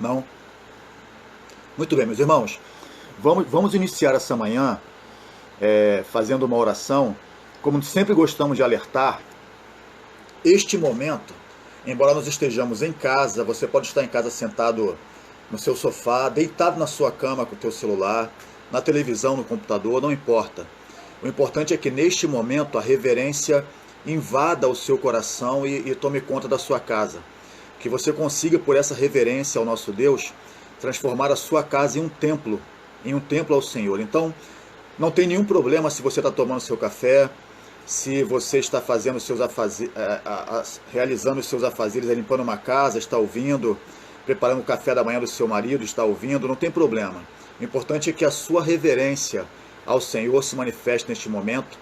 Não? Muito bem, meus irmãos. Vamos iniciar essa manhã fazendo uma oração. Como sempre gostamos de alertar, este momento, embora nós estejamos em casa, você pode estar em casa sentado no seu sofá, deitado na sua cama com o teu celular, na televisão, no computador, não importa. O importante é que neste momento a reverência invada o seu coração e tome conta da sua casa. Que você consiga, por essa reverência ao nosso Deus, transformar a sua casa em um templo ao Senhor. Então, não tem nenhum problema se você está tomando seu café, se você está fazendo realizando os seus afazeres, limpando uma casa, está ouvindo, preparando o café da manhã do seu marido, está ouvindo, não tem problema. O importante é que a sua reverência ao Senhor se manifeste neste momento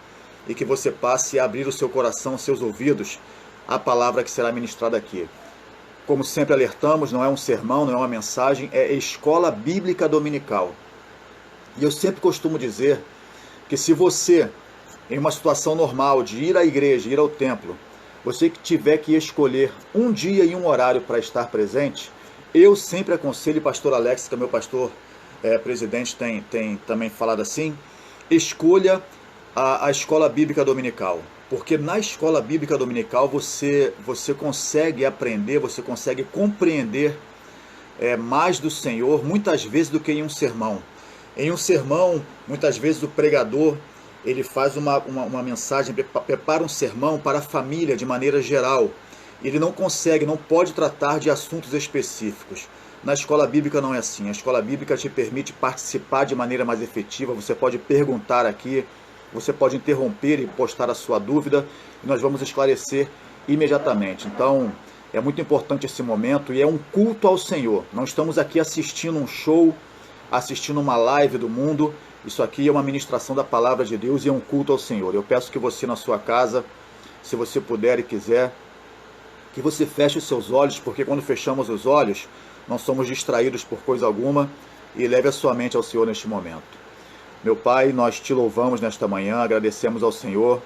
e que você passe a abrir o seu coração, os seus ouvidos, à palavra que será ministrada aqui. Como sempre alertamos, não é um sermão, não é uma mensagem, é escola bíblica dominical. E eu sempre costumo dizer que se você, em uma situação normal de ir à igreja, ir ao templo, você que tiver que escolher um dia e um horário para estar presente, eu sempre aconselho, pastor Alex, que é meu pastor presidente, tem também falado assim, escolha a escola bíblica dominical. Porque na escola bíblica dominical você consegue aprender, você consegue compreender mais do Senhor, muitas vezes do que em um sermão. Em um sermão, muitas vezes o pregador, ele faz uma mensagem, prepara um sermão para a família de maneira geral. Ele não pode tratar de assuntos específicos. Na escola bíblica não é assim. A escola bíblica te permite participar de maneira mais efetiva. Você pode perguntar aqui, você pode interromper e postar a sua dúvida, e nós vamos esclarecer imediatamente. Então, é muito importante esse momento e é um culto ao Senhor. Não estamos aqui assistindo um show, assistindo uma live do mundo. Isso aqui é uma ministração da palavra de Deus e é um culto ao Senhor. Eu peço que você na sua casa, se você puder e quiser, que você feche os seus olhos, porque quando fechamos os olhos, não somos distraídos por coisa alguma, e leve a sua mente ao Senhor neste momento. Meu Pai, nós te louvamos nesta manhã, agradecemos ao Senhor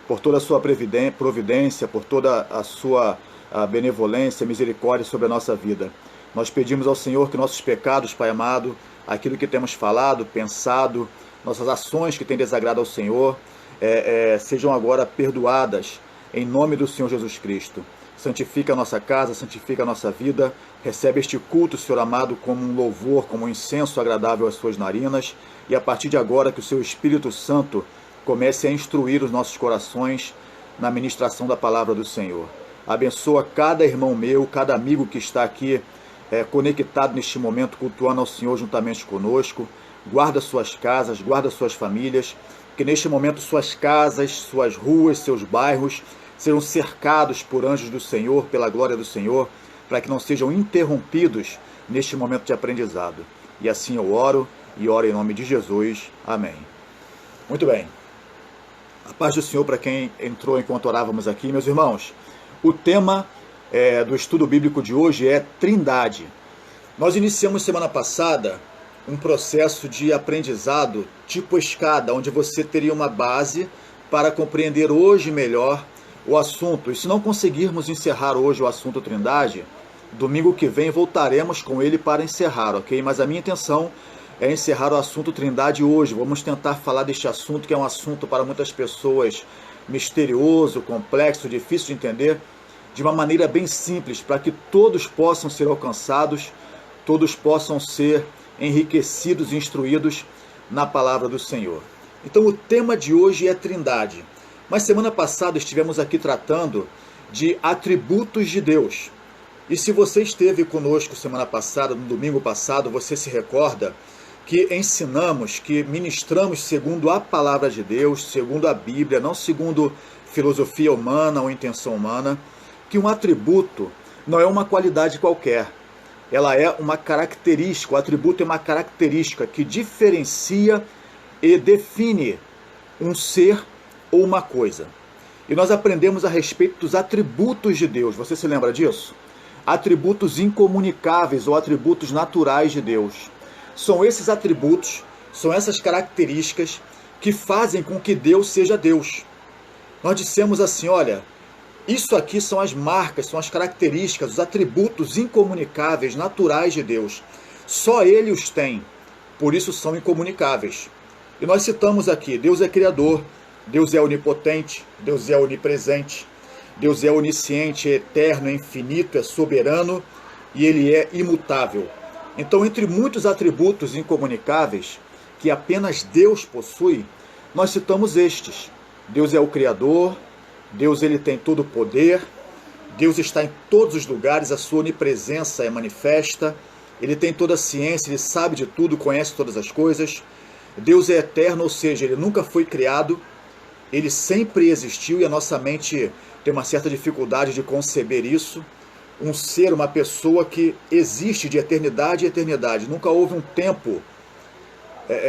por toda a sua providência, por toda a sua benevolência, misericórdia sobre a nossa vida. Nós pedimos ao Senhor que nossos pecados, Pai amado, aquilo que temos falado, pensado, nossas ações que têm desagrado ao Senhor, sejam agora perdoadas em nome do Senhor Jesus Cristo. Santifica a nossa casa, santifica a nossa vida, recebe este culto, Senhor amado, como um louvor, como um incenso agradável às suas narinas, e a partir de agora que o seu Espírito Santo comece a instruir os nossos corações na ministração da palavra do Senhor. Abençoa cada irmão meu, cada amigo que está aqui conectado neste momento, cultuando ao Senhor juntamente conosco. Guarda suas casas, guarda suas famílias, que neste momento suas casas, suas ruas, seus bairros sejam cercados por anjos do Senhor, pela glória do Senhor, para que não sejam interrompidos neste momento de aprendizado. E assim eu oro, e oro em nome de Jesus. Amém. Muito bem. A paz do Senhor para quem entrou enquanto orávamos aqui. Meus irmãos, o tema do estudo bíblico de hoje é Trindade. Nós iniciamos semana passada um processo de aprendizado tipo escada, onde você teria uma base para compreender hoje melhor o assunto. E se não conseguirmos encerrar hoje o assunto Trindade, domingo que vem voltaremos com ele para encerrar, ok? Mas a minha intenção é encerrar o assunto Trindade hoje. Vamos tentar falar deste assunto, que é um assunto para muitas pessoas misterioso, complexo, difícil de entender, de uma maneira bem simples, para que todos possam ser alcançados, todos possam ser enriquecidos e instruídos na palavra do Senhor. Então o tema de hoje é Trindade. Mas semana passada estivemos aqui tratando de atributos de Deus. E se você esteve conosco semana passada, no domingo passado, você se recorda que ensinamos, que ministramos segundo a palavra de Deus, segundo a Bíblia, não segundo filosofia humana ou intenção humana, que um atributo não é uma qualidade qualquer. Ela é uma característica, o atributo é uma característica que diferencia e define um ser ou uma coisa. E nós aprendemos a respeito dos atributos de Deus. Você se lembra disso? Atributos incomunicáveis ou atributos naturais de Deus. São esses atributos, são essas características que fazem com que Deus seja Deus. Nós dissemos assim, olha, Isso aqui são as marcas, são as características, os atributos incomunicáveis, naturais de Deus. Só Ele os tem, por isso são incomunicáveis. E nós citamos aqui, Deus é Criador, Deus é onipotente, Deus é onipresente, Deus é onisciente, é eterno, é infinito, é soberano e Ele é imutável. Então, entre muitos atributos incomunicáveis que apenas Deus possui, nós citamos estes. Deus é o Criador, Deus ele tem todo o poder, Deus está em todos os lugares, a sua onipresença é manifesta, ele tem toda a ciência, ele sabe de tudo, conhece todas as coisas. Deus é eterno, ou seja, ele nunca foi criado, ele sempre existiu e a nossa mente tem uma certa dificuldade de conceber isso. Um ser, uma pessoa que existe de eternidade em eternidade. Nunca houve um tempo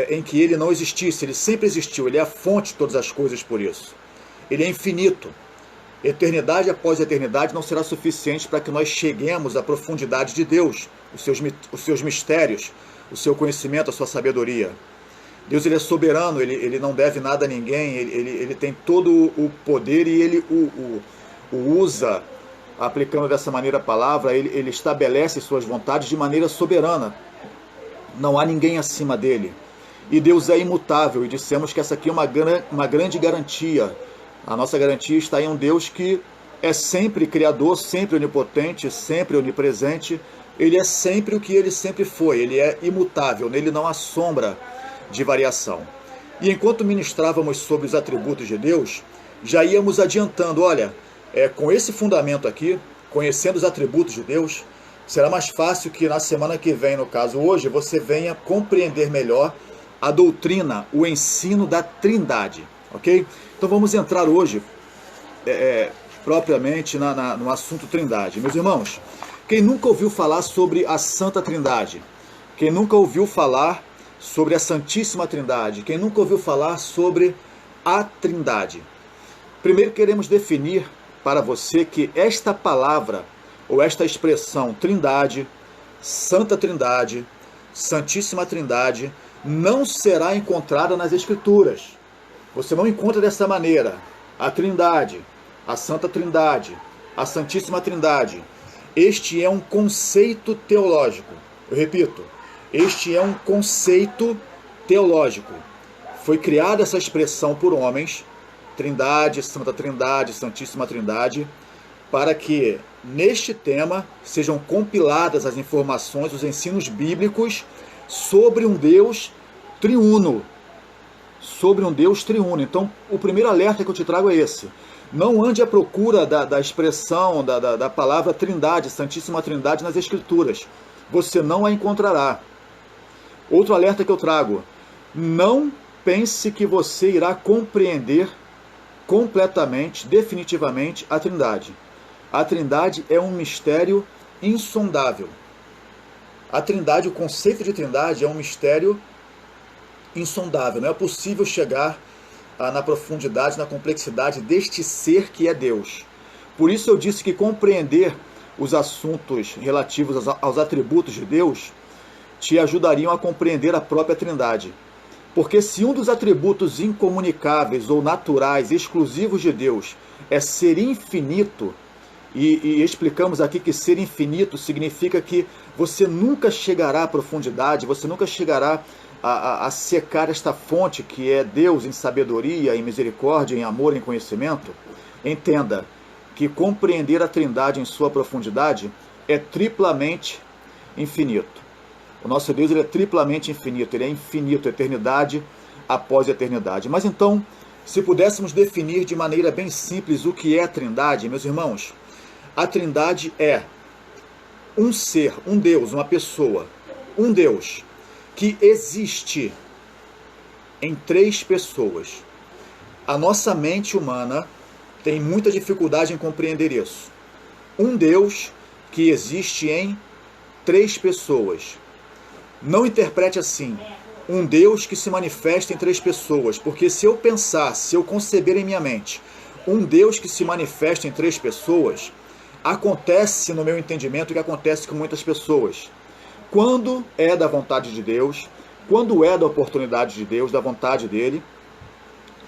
em que ele não existisse, ele sempre existiu, ele é a fonte de todas as coisas por isso. Ele é infinito. Eternidade após eternidade não será suficiente para que nós cheguemos à profundidade de Deus, os seus mistérios, o seu conhecimento, a sua sabedoria. Deus ele é soberano, ele não deve nada a ninguém, ele tem todo o poder e ele o usa, aplicando dessa maneira a palavra, ele estabelece suas vontades de maneira soberana. Não há ninguém acima dele. E Deus é imutável, e dissemos que essa aqui é uma grande garantia. A nossa garantia está em um Deus que é sempre Criador, sempre onipotente, sempre onipresente. Ele é sempre o que ele sempre foi, ele é imutável, nele não há sombra de variação. E enquanto ministrávamos sobre os atributos de Deus, já íamos adiantando, olha, com esse fundamento aqui, conhecendo os atributos de Deus, será mais fácil que na semana que vem, no caso hoje, você venha compreender melhor a doutrina, o ensino da Trindade, ok? Então vamos entrar hoje propriamente no assunto Trindade. Meus irmãos, quem nunca ouviu falar sobre a Santa Trindade? Quem nunca ouviu falar sobre a Santíssima Trindade? Quem nunca ouviu falar sobre a Trindade? Primeiro queremos definir para você que esta palavra, ou esta expressão Trindade, Santa Trindade, Santíssima Trindade, não será encontrada nas Escrituras. Você não encontra dessa maneira a Trindade, a Santa Trindade, a Santíssima Trindade. Este é um conceito teológico. Eu repito, este é um conceito teológico. Foi criada essa expressão por homens, Trindade, Santa Trindade, Santíssima Trindade, para que neste tema sejam compiladas as informações, os ensinos bíblicos sobre um Deus triuno. Sobre um Deus triuno. Então, o primeiro alerta que eu te trago é esse. Não ande à procura da expressão, da palavra Trindade, Santíssima Trindade nas Escrituras. Você não a encontrará. Outro alerta que eu trago. Não pense que você irá compreender completamente, definitivamente, a Trindade. A Trindade é um mistério insondável. A Trindade, o conceito de Trindade é um mistério insondável. Não é possível chegar na profundidade, na complexidade deste ser que é Deus. Por isso eu disse que compreender os assuntos relativos aos atributos de Deus te ajudariam a compreender a própria Trindade. Porque se um dos atributos incomunicáveis ou naturais, exclusivos de Deus, é ser infinito, e explicamos aqui que ser infinito significa que você nunca chegará à profundidade, você nunca chegará a secar esta fonte que é Deus em sabedoria, em misericórdia, em amor, em conhecimento. Entenda que compreender a Trindade em sua profundidade é triplamente infinito. O nosso Deus ele é triplamente infinito, ele é infinito, eternidade após eternidade. Mas então, se pudéssemos definir de maneira bem simples o que é a Trindade, meus irmãos, a Trindade é um ser, um Deus, uma pessoa, um Deus que existe em três pessoas. A nossa mente humana tem muita dificuldade em compreender isso. Um Deus que existe em três pessoas. Não interprete assim, um Deus que se manifesta em três pessoas, porque se eu pensar, se eu conceber em minha mente, um Deus que se manifesta em três pessoas, acontece no meu entendimento o que acontece com muitas pessoas. Quando é da vontade de Deus, quando é da oportunidade de Deus, da vontade dele,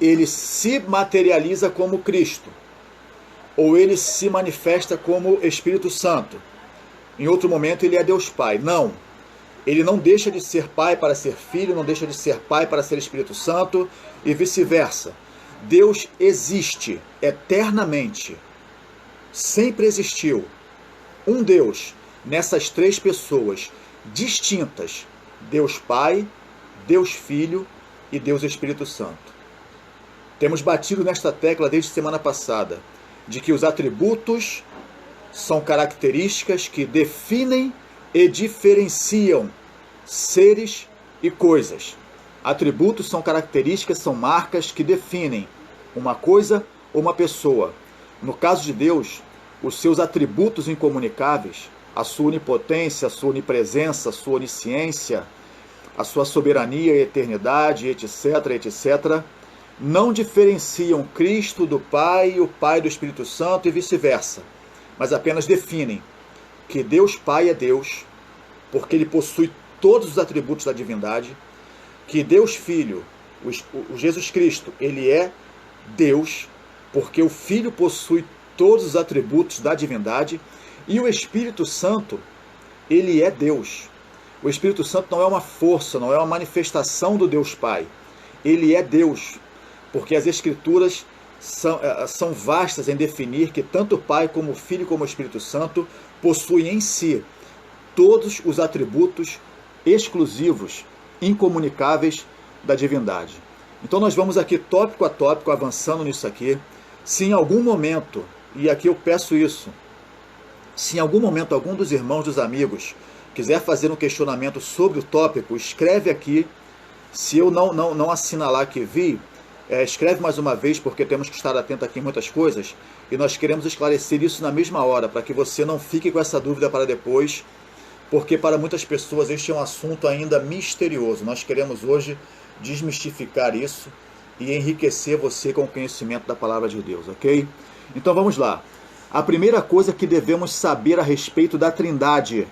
ele se materializa como Cristo. ou ele se manifesta como Espírito Santo. Em outro momento ele é Deus Pai. Não. Ele não deixa de ser Pai para ser Filho, não deixa de ser Pai para ser Espírito Santo e vice-versa. Deus existe eternamente. Sempre existiu. Um Deus nessas três pessoas distintas. Deus Pai, Deus Filho e Deus Espírito Santo. Temos batido nesta tecla desde semana passada, de que os atributos são características que definem e diferenciam seres e coisas. Atributos são características, são marcas que definem uma coisa ou uma pessoa. No caso de Deus, os seus atributos incomunicáveis, a sua onipotência, a sua onipresença, a sua onisciência, a sua soberania e eternidade, etc., etc., não diferenciam Cristo do Pai e o Pai do Espírito Santo e vice-versa, mas apenas definem que Deus Pai é Deus, porque ele possui todos os atributos da divindade, que Deus Filho, o Jesus Cristo, ele é Deus, porque o Filho possui todos os atributos da divindade, e o Espírito Santo, ele é Deus. O Espírito Santo não é uma força, não é uma manifestação do Deus Pai, ele é Deus, porque as Escrituras são vastas em definir que tanto o Pai como o Filho como o Espírito Santo possuem em si todos os atributos exclusivos, incomunicáveis da divindade. Então nós vamos aqui tópico a tópico, avançando nisso aqui. Se em algum momento, e aqui eu peço isso, se em algum momento algum dos irmãos, dos amigos, quiser fazer um questionamento sobre o tópico, escreve aqui. Se eu não assinalar que vi, escreve mais uma vez, porque temos que estar atento aqui em muitas coisas, e nós queremos esclarecer isso na mesma hora, para que você não fique com essa dúvida para depois, porque para muitas pessoas este é um assunto ainda misterioso. Nós queremos hoje desmistificar isso e enriquecer você com o conhecimento da palavra de Deus, ok? Então vamos lá. A primeira coisa que devemos saber a respeito da Trindade,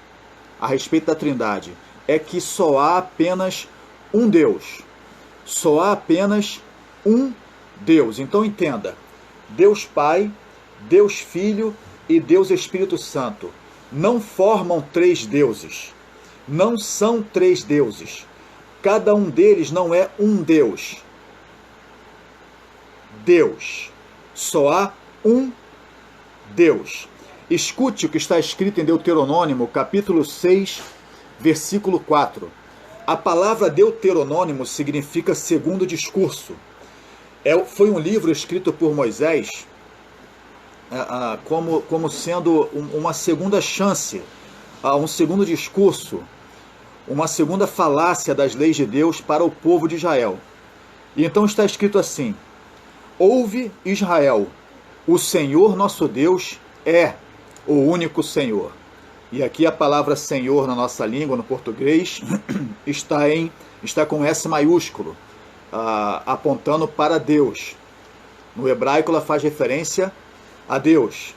é que só há apenas um Deus. Só há apenas um Deus. Então entenda, Deus Pai, Deus Filho e Deus Espírito Santo não formam três deuses, não são três deuses, cada um deles não é um Deus. Deus, só há um Deus. Escute o que está escrito em Deuteronômio, capítulo 6, versículo 4. A palavra Deuteronômio significa segundo discurso. Foi um livro escrito por Moisés como sendo uma segunda chance, um segundo discurso, uma segunda falácia das leis de Deus para o povo de Israel. E então está escrito assim: ouve, Israel, o Senhor nosso Deus é o único Senhor. E aqui a palavra Senhor na nossa língua, no português, está com S maiúsculo, apontando para Deus. No hebraico ela faz referência a Deus.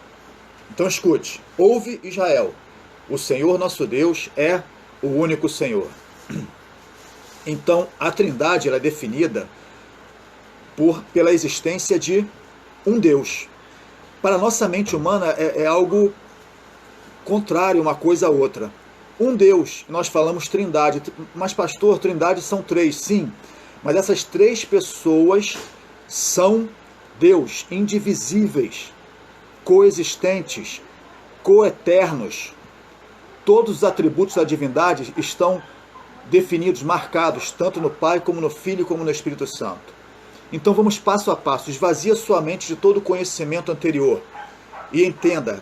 Então escute: ouve, Israel, o Senhor nosso Deus é o único Senhor. Então a Trindade ela é definida pela existência de um Deus. Para a nossa mente humana é algo contrário uma coisa a outra. Um Deus, nós falamos Trindade, mas pastor, Trindade são três, sim, mas essas três pessoas são Deus, indivisíveis, coexistentes, coeternos. Todos os atributos da divindade estão definidos, marcados, tanto no Pai, como no Filho, como no Espírito Santo. Então vamos passo a passo. Esvazia sua mente de todo o conhecimento anterior. E entenda,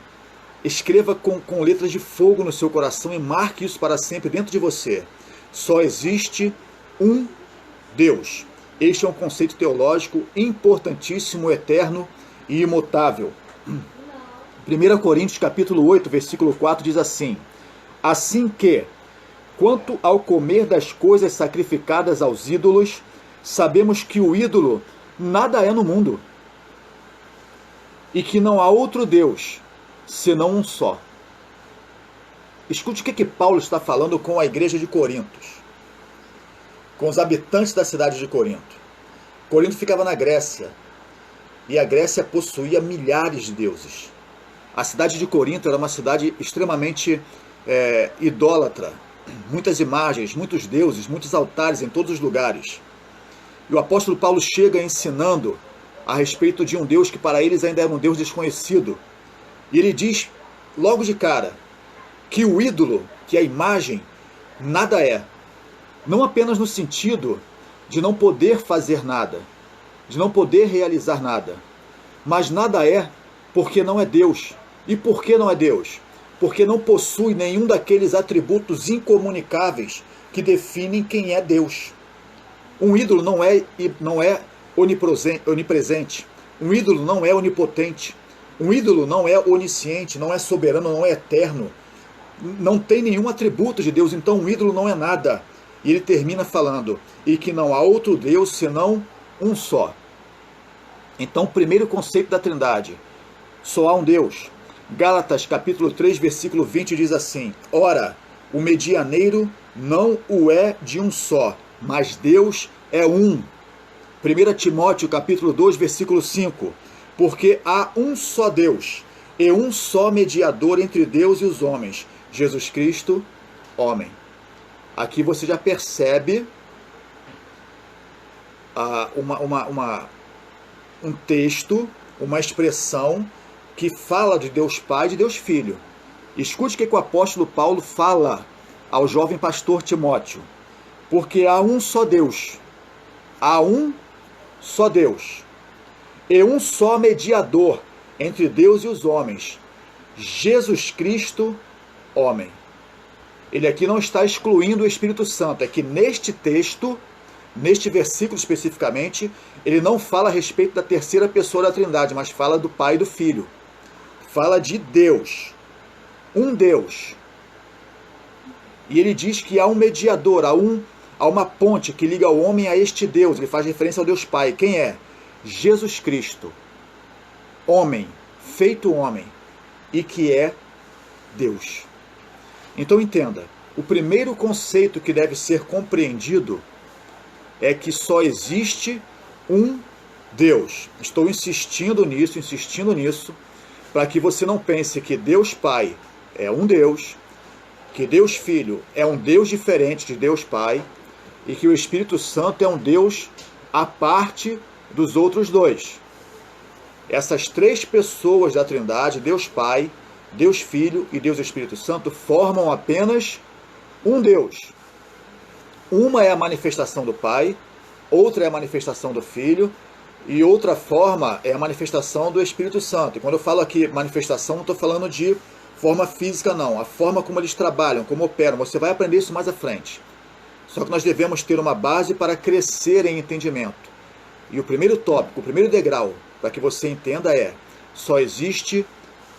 escreva com letras de fogo no seu coração e marque isso para sempre dentro de você. Só existe um Deus. Este é um conceito teológico importantíssimo, eterno e imutável. 1 Coríntios capítulo 8, versículo 4 diz assim: assim que, quanto ao comer das coisas sacrificadas aos ídolos, sabemos que o ídolo nada é no mundo, e que não há outro Deus, senão um só. Escute o que Paulo está falando com a igreja de Corintos, com os habitantes da cidade de Corinto. Corinto ficava na Grécia, e a Grécia possuía milhares de deuses. A cidade de Corinto era uma cidade extremamente idólatra, muitas imagens, muitos deuses, muitos altares em todos os lugares. E o apóstolo Paulo chega ensinando a respeito de um Deus que para eles ainda era um Deus desconhecido. E ele diz logo de cara que o ídolo, que a imagem, nada é. Não apenas no sentido de não poder fazer nada, de não poder realizar nada, mas nada é porque não é Deus. E por que não é Deus? Porque não possui nenhum daqueles atributos incomunicáveis que definem quem é Deus. Um ídolo não é onipresente. Um ídolo não é onipotente. Um ídolo não é onisciente, não é soberano, não é eterno. Não tem nenhum atributo de Deus, então um ídolo não é nada. E ele termina falando, e que não há outro Deus senão um só. Então, o primeiro conceito da Trindade, só há um Deus. Gálatas capítulo 3, versículo 20 diz assim: ora, o medianeiro não o é de um só, mas Deus é um. 1 Timóteo capítulo 2, versículo 5: porque há um só Deus, e um só mediador entre Deus e os homens, Jesus Cristo, homem. Aqui você já percebe um texto, uma expressão que fala de Deus Pai e de Deus Filho. Escute o que o apóstolo Paulo fala ao jovem pastor Timóteo. Porque há um só Deus, há um só Deus, e um só mediador entre Deus e os homens, Jesus Cristo, homem. Ele aqui não está excluindo o Espírito Santo, é que neste texto, neste versículo especificamente, ele não fala a respeito da terceira pessoa da Trindade, mas fala do Pai e do Filho. Fala de Deus, um Deus. E ele diz que há um mediador, há uma ponte que liga o homem a este Deus. Ele faz referência ao Deus Pai. Quem é? Jesus Cristo, homem, feito homem, e que é Deus. Então entenda, o primeiro conceito que deve ser compreendido é que só existe um Deus. Estou insistindo nisso, para que você não pense que Deus Pai é um Deus, que Deus Filho é um Deus diferente de Deus Pai, e que o Espírito Santo é um Deus à parte dos outros dois. Essas três pessoas da Trindade, Deus Pai, Deus Filho e Deus Espírito Santo, formam apenas um Deus. Uma é a manifestação do Pai, outra é a manifestação do Filho, e outra forma é a manifestação do Espírito Santo. E quando eu falo aqui manifestação, não estou falando de forma física, não. A forma como eles trabalham, como operam, você vai aprender isso mais à frente. Só que nós devemos ter uma base para crescer em entendimento. E o primeiro tópico, o primeiro degrau, para que você entenda é: só existe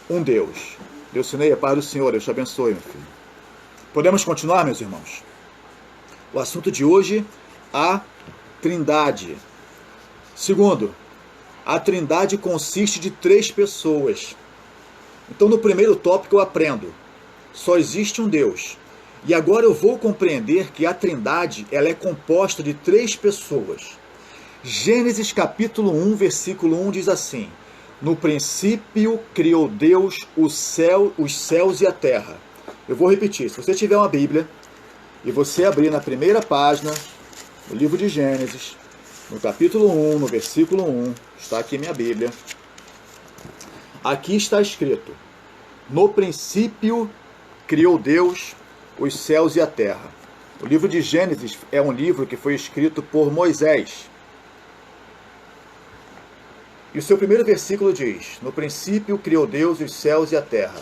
um Deus. Deus Sinei, a paz do Senhor, Deus te abençoe, meu filho. Podemos continuar, meus irmãos? O assunto de hoje, a Trindade. Segundo, a Trindade consiste de três pessoas. Então, no primeiro tópico eu aprendo: só existe um Deus. E agora eu vou compreender que a Trindade ela é composta de três pessoas. Gênesis capítulo 1, versículo 1 diz assim: no princípio criou Deus os céus e a terra. Eu vou repetir. Se você tiver uma Bíblia e você abrir na primeira página, no livro de Gênesis, no capítulo 1, no versículo 1, está aqui minha Bíblia. Aqui está escrito: no princípio criou Deus os céus e a terra. O livro de Gênesis é um livro que foi escrito por Moisés. E o seu primeiro versículo diz: no princípio criou Deus os céus e a terra.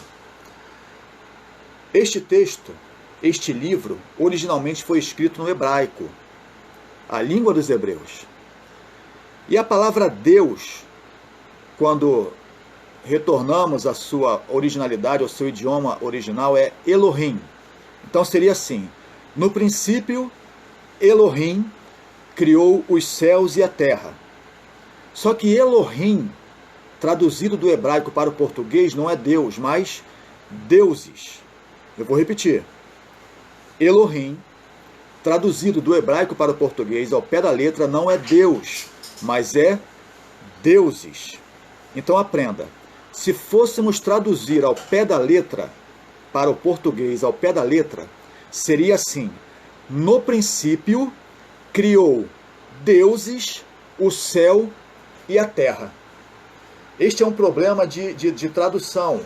Este texto, este livro, originalmente foi escrito no hebraico, a língua dos hebreus. E a palavra Deus, quando retornamos à sua originalidade, ao seu idioma original, é Elohim. Então seria assim: no princípio, Elohim criou os céus e a terra. Só que Elohim, traduzido do hebraico para o português, não é Deus, mas deuses. Eu vou repetir. Elohim, traduzido do hebraico para o português, ao pé da letra, não é Deus, mas é deuses. Então aprenda, se fôssemos traduzir ao pé da letra, para o português ao pé da letra, seria assim: no princípio criou deuses, o céu e a terra. Este é um problema de tradução.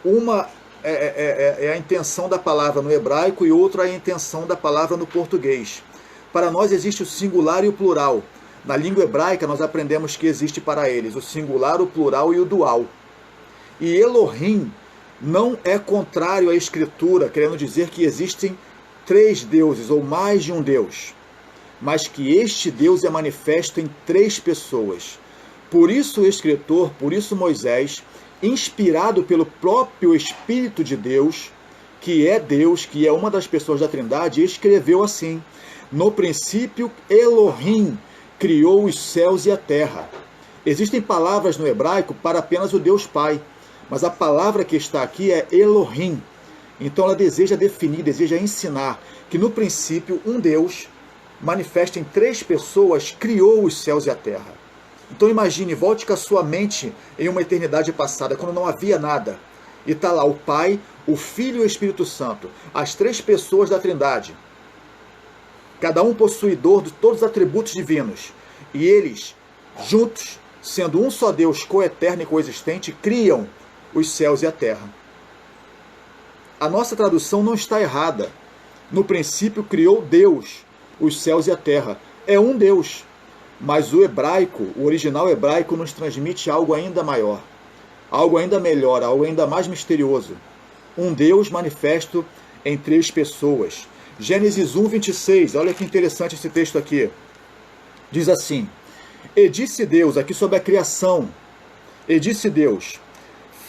Uma é a intenção da palavra no hebraico e outra é a intenção da palavra no português. Para nós existe o singular e o plural. Na língua hebraica nós aprendemos que existe para eles o singular, o plural e o dual. E Elohim não é contrário à escritura, querendo dizer que existem 3 deuses ou mais de um Deus, mas que este Deus é manifesto em 3 pessoas. Por isso o escritor, por isso Moisés, inspirado pelo próprio Espírito de Deus, que é uma das pessoas da Trindade, escreveu assim: no princípio Elohim criou os céus e a terra. Existem palavras no hebraico para apenas o Deus Pai, mas a palavra que está aqui é Elohim. Então ela deseja definir, deseja ensinar que no princípio um Deus, manifesto em 3 pessoas, criou os céus e a terra. Então imagine, volte com a sua mente em uma eternidade passada, quando não havia nada. E está lá o Pai, o Filho e o Espírito Santo, as 3 pessoas da Trindade. Cada um possuidor de todos os atributos divinos. E eles, juntos, sendo um só Deus coeterno e coexistente, criam os céus e a terra. A nossa tradução não está errada. No princípio criou Deus os céus e a terra. É um Deus. Mas o hebraico, o original hebraico, nos transmite algo ainda maior, algo ainda melhor, algo ainda mais misterioso. Um Deus manifesto em 3 pessoas. Gênesis 1, 26, olha que interessante esse texto aqui. Diz assim: e disse Deus, aqui sobre a criação, e disse Deus,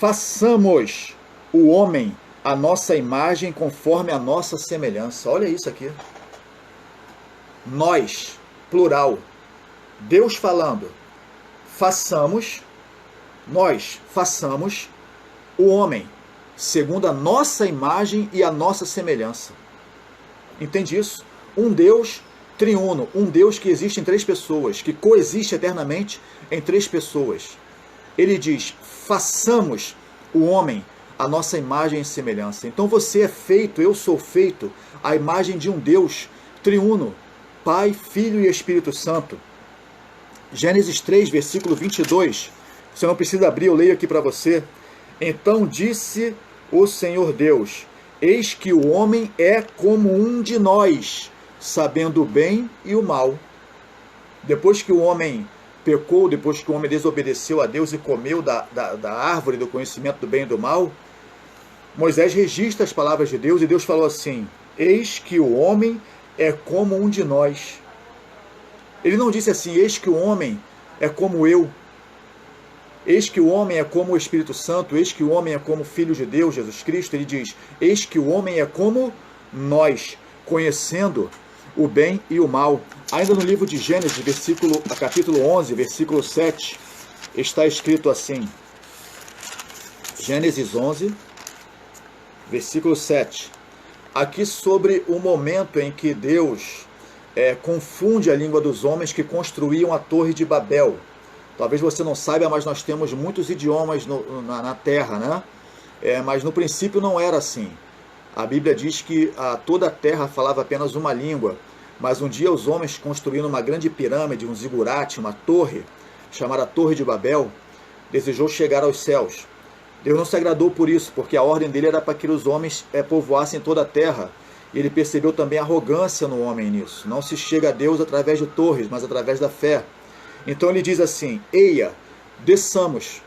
façamos o homem a nossa imagem conforme a nossa semelhança. Olha isso aqui. Nós, plural. Deus falando, nós façamos o homem, segundo a nossa imagem e a nossa semelhança. Entende isso? Um Deus triuno, um Deus que existe em 3 pessoas, que coexiste eternamente em 3 pessoas. Ele diz, façamos o homem a nossa imagem e semelhança. Então você é feito, eu sou feito, à imagem de um Deus triuno, Pai, Filho e Espírito Santo. Gênesis 3, versículo 22, você não precisa abrir, eu leio aqui para você. Então disse o Senhor Deus, eis que o homem é como um de nós, sabendo o bem e o mal. Depois que o homem pecou, depois que o homem desobedeceu a Deus e comeu da árvore do conhecimento do bem e do mal, Moisés registra as palavras de Deus e Deus falou assim, eis que o homem é como um de nós. Ele não disse assim, eis que o homem é como eu, eis que o homem é como o Espírito Santo, eis que o homem é como o Filho de Deus, Jesus Cristo. Ele diz, eis que o homem é como nós, conhecendo o bem e o mal. Ainda no livro de Gênesis, capítulo 11, versículo 7, está escrito assim, Gênesis 11, versículo 7, aqui sobre o momento em que Deus confunde a língua dos homens que construíam a Torre de Babel. Talvez você não saiba, mas nós temos muitos idiomas na Terra, né? Mas no princípio não era assim. A Bíblia diz que toda a Terra falava apenas uma língua, mas um dia os homens construíram uma grande pirâmide, um zigurate, uma torre, chamada Torre de Babel, desejou chegar aos céus. Deus não se agradou por isso, porque a ordem dele era para que os homens povoassem toda a terra. Ele percebeu também a arrogância no homem nisso. Não se chega a Deus através de torres, mas através da fé. Então ele diz assim, eia, desçamos.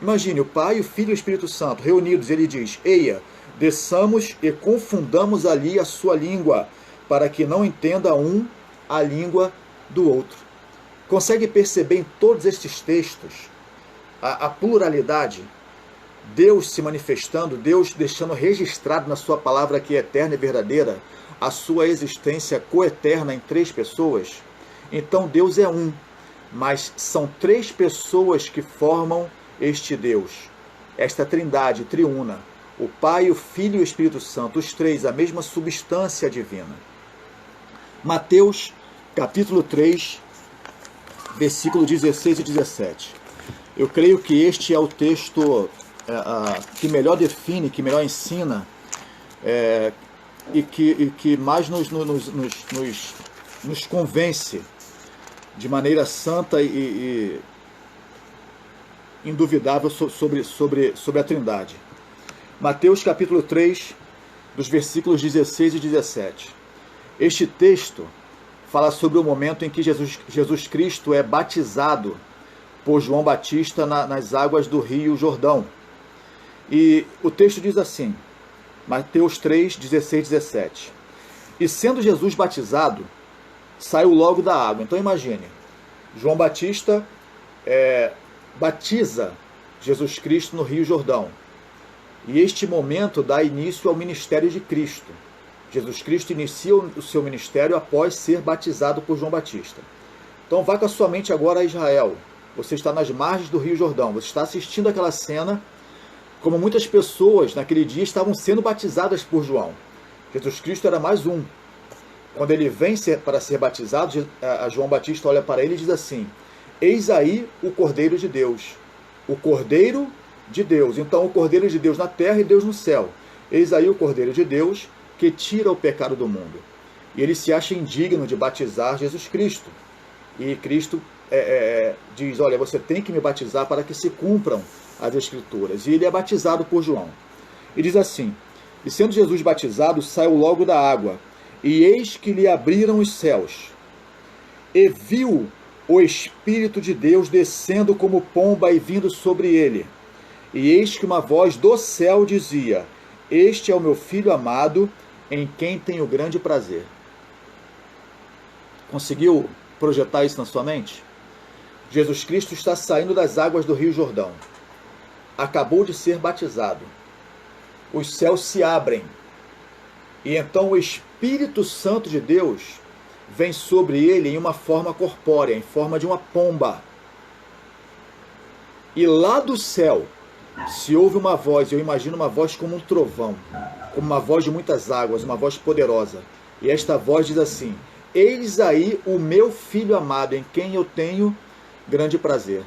Imagine, o Pai, o Filho e o Espírito Santo reunidos, ele diz, eia, desçamos e confundamos ali a sua língua, para que não entenda um a língua do outro. Consegue perceber em todos estes textos a pluralidade? Deus se manifestando, Deus deixando registrado na sua palavra que é eterna e verdadeira, a sua existência coeterna em 3 pessoas. Então Deus é um, mas são 3 pessoas que formam este Deus, esta trindade triuna, o Pai, o Filho e o Espírito Santo, os 3, a mesma substância divina. Mateus, capítulo 3, versículo 16 e 17. Eu creio que este é o texto que melhor define, que melhor ensina, e que mais nos convence de maneira santa e induvidável sobre a Trindade. Mateus capítulo 3, dos versículos 16 e 17. Este texto fala sobre o momento em que Jesus Cristo é batizado por João Batista nas águas do Rio Jordão. E o texto diz assim, Mateus 3, 16 e 17. E sendo Jesus batizado, saiu logo da água. Então imagine, João Batista batiza Jesus Cristo no Rio Jordão. E este momento dá início ao ministério de Cristo. Jesus Cristo inicia o seu ministério após ser batizado por João Batista. Então vá com a sua mente agora a Israel. Você está nas margens do Rio Jordão. Você está assistindo aquela cena, como muitas pessoas naquele dia estavam sendo batizadas por João. Jesus Cristo era mais um. Quando ele vem para ser batizado, João Batista olha para ele e diz assim: eis aí o Cordeiro de Deus. O Cordeiro de Deus. Então o Cordeiro de Deus na terra e Deus no céu. Eis aí o Cordeiro de Deus que tira o pecado do mundo. E ele se acha indigno de batizar Jesus Cristo. E Cristo diz, olha, você tem que me batizar para que se cumpram as Escrituras. E ele é batizado por João. E diz assim, e sendo Jesus batizado, saiu logo da água, e eis que lhe abriram os céus, e viu o Espírito de Deus descendo como pomba e vindo sobre ele. E eis que uma voz do céu dizia, este é o meu Filho amado, em quem tenho grande prazer. Conseguiu projetar isso na sua mente? Jesus Cristo está saindo das águas do Rio Jordão. Acabou de ser batizado. Os céus se abrem. E então o Espírito Santo de Deus vem sobre ele em uma forma corpórea, em forma de uma pomba. E lá do céu se ouve uma voz, eu imagino uma voz como um trovão, como uma voz de muitas águas, uma voz poderosa. E esta voz diz assim, eis aí o meu Filho amado, em quem eu tenho grande prazer.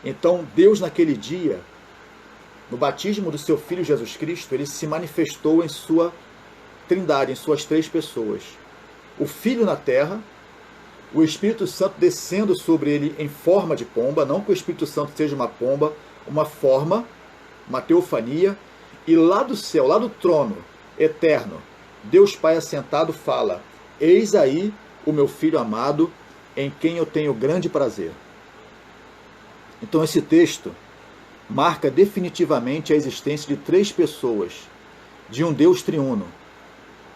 Então Deus naquele dia, no batismo do seu Filho Jesus Cristo, ele se manifestou em sua trindade, em suas três pessoas. O Filho na terra, o Espírito Santo descendo sobre ele em forma de pomba, não que o Espírito Santo seja uma pomba, uma forma, uma teofania, e lá do céu, lá do trono eterno, Deus Pai assentado fala, eis aí o meu Filho amado, em quem eu tenho grande prazer. Então esse texto marca definitivamente a existência de três pessoas, de um Deus triuno,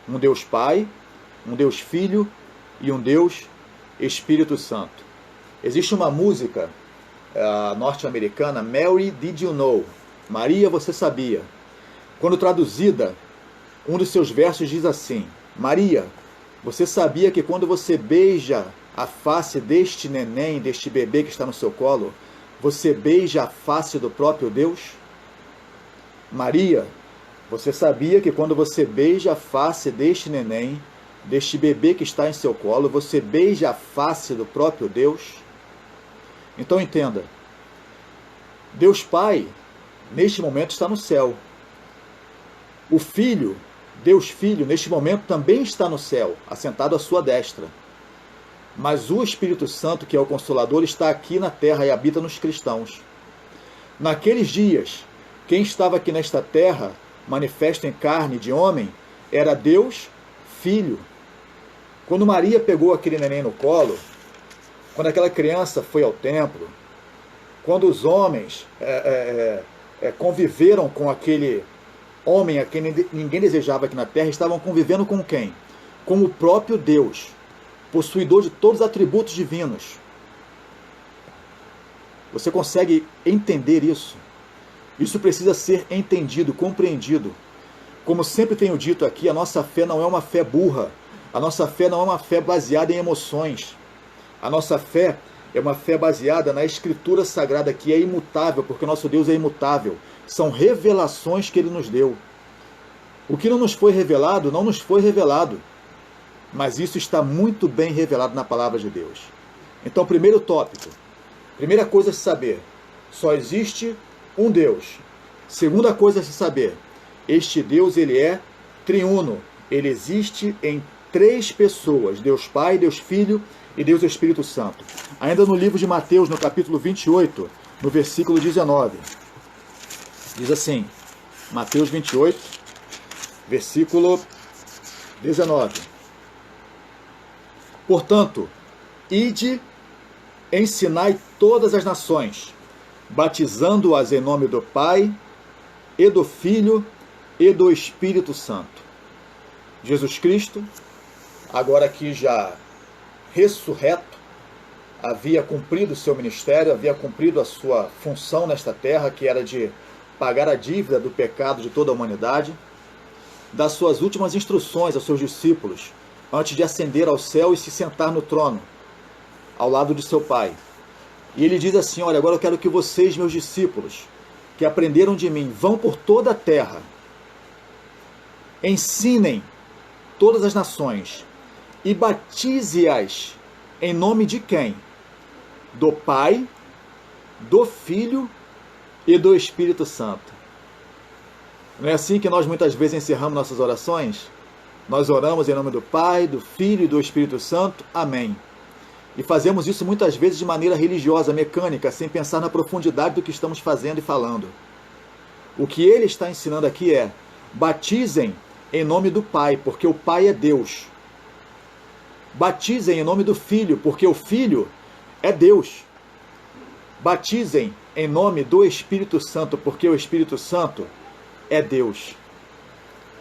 um Deus Pai, um Deus Filho e um Deus Espírito Santo. Existe uma música norte-americana, Mary, Did You Know? Maria, você sabia? Quando traduzida, um dos seus versos diz assim, Maria, você sabia que quando você beija a face deste neném, deste bebê que está no seu colo, você beija a face do próprio Deus? Maria, você sabia que quando você beija a face deste neném, deste bebê que está em seu colo, você beija a face do próprio Deus? Então entenda, Deus Pai, neste momento está no céu. O Filho, Deus Filho, neste momento também está no céu, assentado à sua destra. Mas o Espírito Santo, que é o Consolador, está aqui na terra e habita nos cristãos. Naqueles dias, quem estava aqui nesta terra, manifesto em carne de homem, era Deus Filho. Quando Maria pegou aquele neném no colo, quando aquela criança foi ao templo, quando os homens conviveram com aquele homem a quem ninguém desejava aqui na terra, estavam convivendo com quem? Com o próprio Deus, possuidor de todos os atributos divinos. Você consegue entender isso? Isso precisa ser entendido, compreendido. Como sempre tenho dito aqui, a nossa fé não é uma fé burra. A nossa fé não é uma fé baseada em emoções. A nossa fé é uma fé baseada na Escritura Sagrada, que é imutável, porque o nosso Deus é imutável. São revelações que Ele nos deu. O que não nos foi revelado, não nos foi revelado. Mas isso está muito bem revelado na Palavra de Deus. Então, primeiro tópico, primeira coisa a se saber, só existe um Deus. Segunda coisa a se saber, este Deus, ele é triuno, ele existe em três pessoas, Deus Pai, Deus Filho e Deus Espírito Santo. Ainda no livro de Mateus, no capítulo 28, no versículo 19, diz assim, Mateus 28, versículo 19. Portanto, ide, ensinai todas as nações, batizando-as em nome do Pai, e do Filho, e do Espírito Santo. Jesus Cristo, agora aqui já ressurreto, havia cumprido o seu ministério, havia cumprido a sua função nesta terra, que era de pagar a dívida do pecado de toda a humanidade, das suas últimas instruções aos seus discípulos, antes de ascender ao céu e se sentar no trono, ao lado de seu Pai. E ele diz assim, olha, agora eu quero que vocês, meus discípulos, que aprenderam de mim, vão por toda a terra, ensinem todas as nações e batize-as em nome de quem? Do Pai, do Filho e do Espírito Santo. Não é assim que nós muitas vezes encerramos nossas orações? Nós oramos em nome do Pai, do Filho e do Espírito Santo. Amém. E fazemos isso muitas vezes de maneira religiosa, mecânica, sem pensar na profundidade do que estamos fazendo e falando. O que ele está ensinando aqui é, batizem em nome do Pai, porque o Pai é Deus. Batizem em nome do Filho, porque o Filho é Deus. Batizem em nome do Espírito Santo, porque o Espírito Santo é Deus.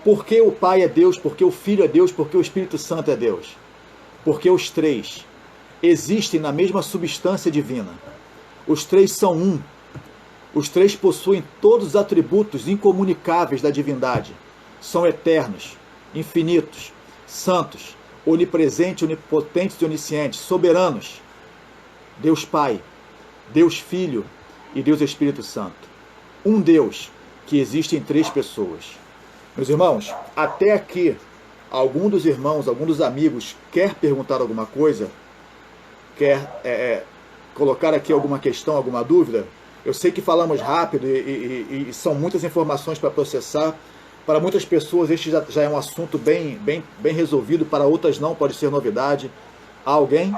Porque o Pai é Deus, porque o Filho é Deus, porque o Espírito Santo é Deus. Porque os três existem na mesma substância divina. Os três são um. Os três possuem todos os atributos incomunicáveis da divindade. São eternos, infinitos, santos, onipresentes, onipotentes e oniscientes, soberanos. Deus Pai, Deus Filho e Deus Espírito Santo. Um Deus que existe em três pessoas. Meus irmãos, até aqui, algum dos irmãos, algum dos amigos quer perguntar alguma coisa? Quer colocar aqui alguma questão, alguma dúvida? Eu sei que falamos rápido e são muitas informações para processar. Para muitas pessoas este já é um assunto bem resolvido, para outras não, pode ser novidade. Há alguém?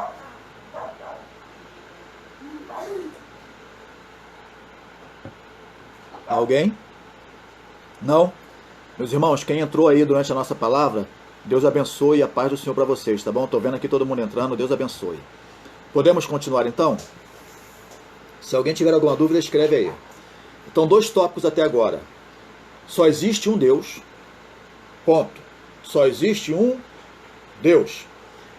Alguém? Não? Meus irmãos, quem entrou aí durante a nossa palavra, Deus abençoe e a paz do Senhor para vocês, tá bom? Estou vendo aqui todo mundo entrando, Deus abençoe. Podemos continuar então? Se alguém tiver alguma dúvida, escreve aí. Então, 2 tópicos até agora. Só existe um Deus, ponto. Só existe um Deus.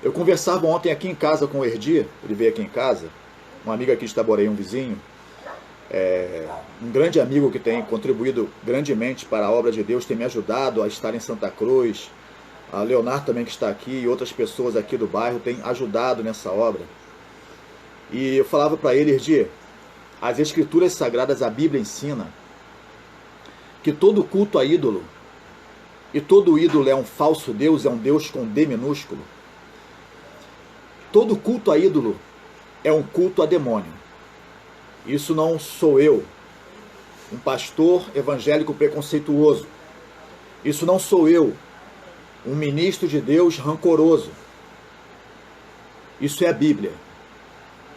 Eu conversava ontem aqui em casa com o Erdi, ele veio aqui em casa, um amigo aqui de Itaborei, um vizinho, um grande amigo que tem contribuído grandemente para a obra de Deus, tem me ajudado a estar em Santa Cruz, a Leonardo também que está aqui, e outras pessoas aqui do bairro têm ajudado nessa obra. E eu falava para ele, Erdi, as Escrituras Sagradas, a Bíblia ensina que todo culto a ídolo, e todo ídolo é um falso Deus, é um Deus com D minúsculo. Todo culto a ídolo é um culto a demônio. Isso não sou eu, um pastor evangélico preconceituoso. Isso não sou eu, um ministro de Deus rancoroso. Isso é a Bíblia.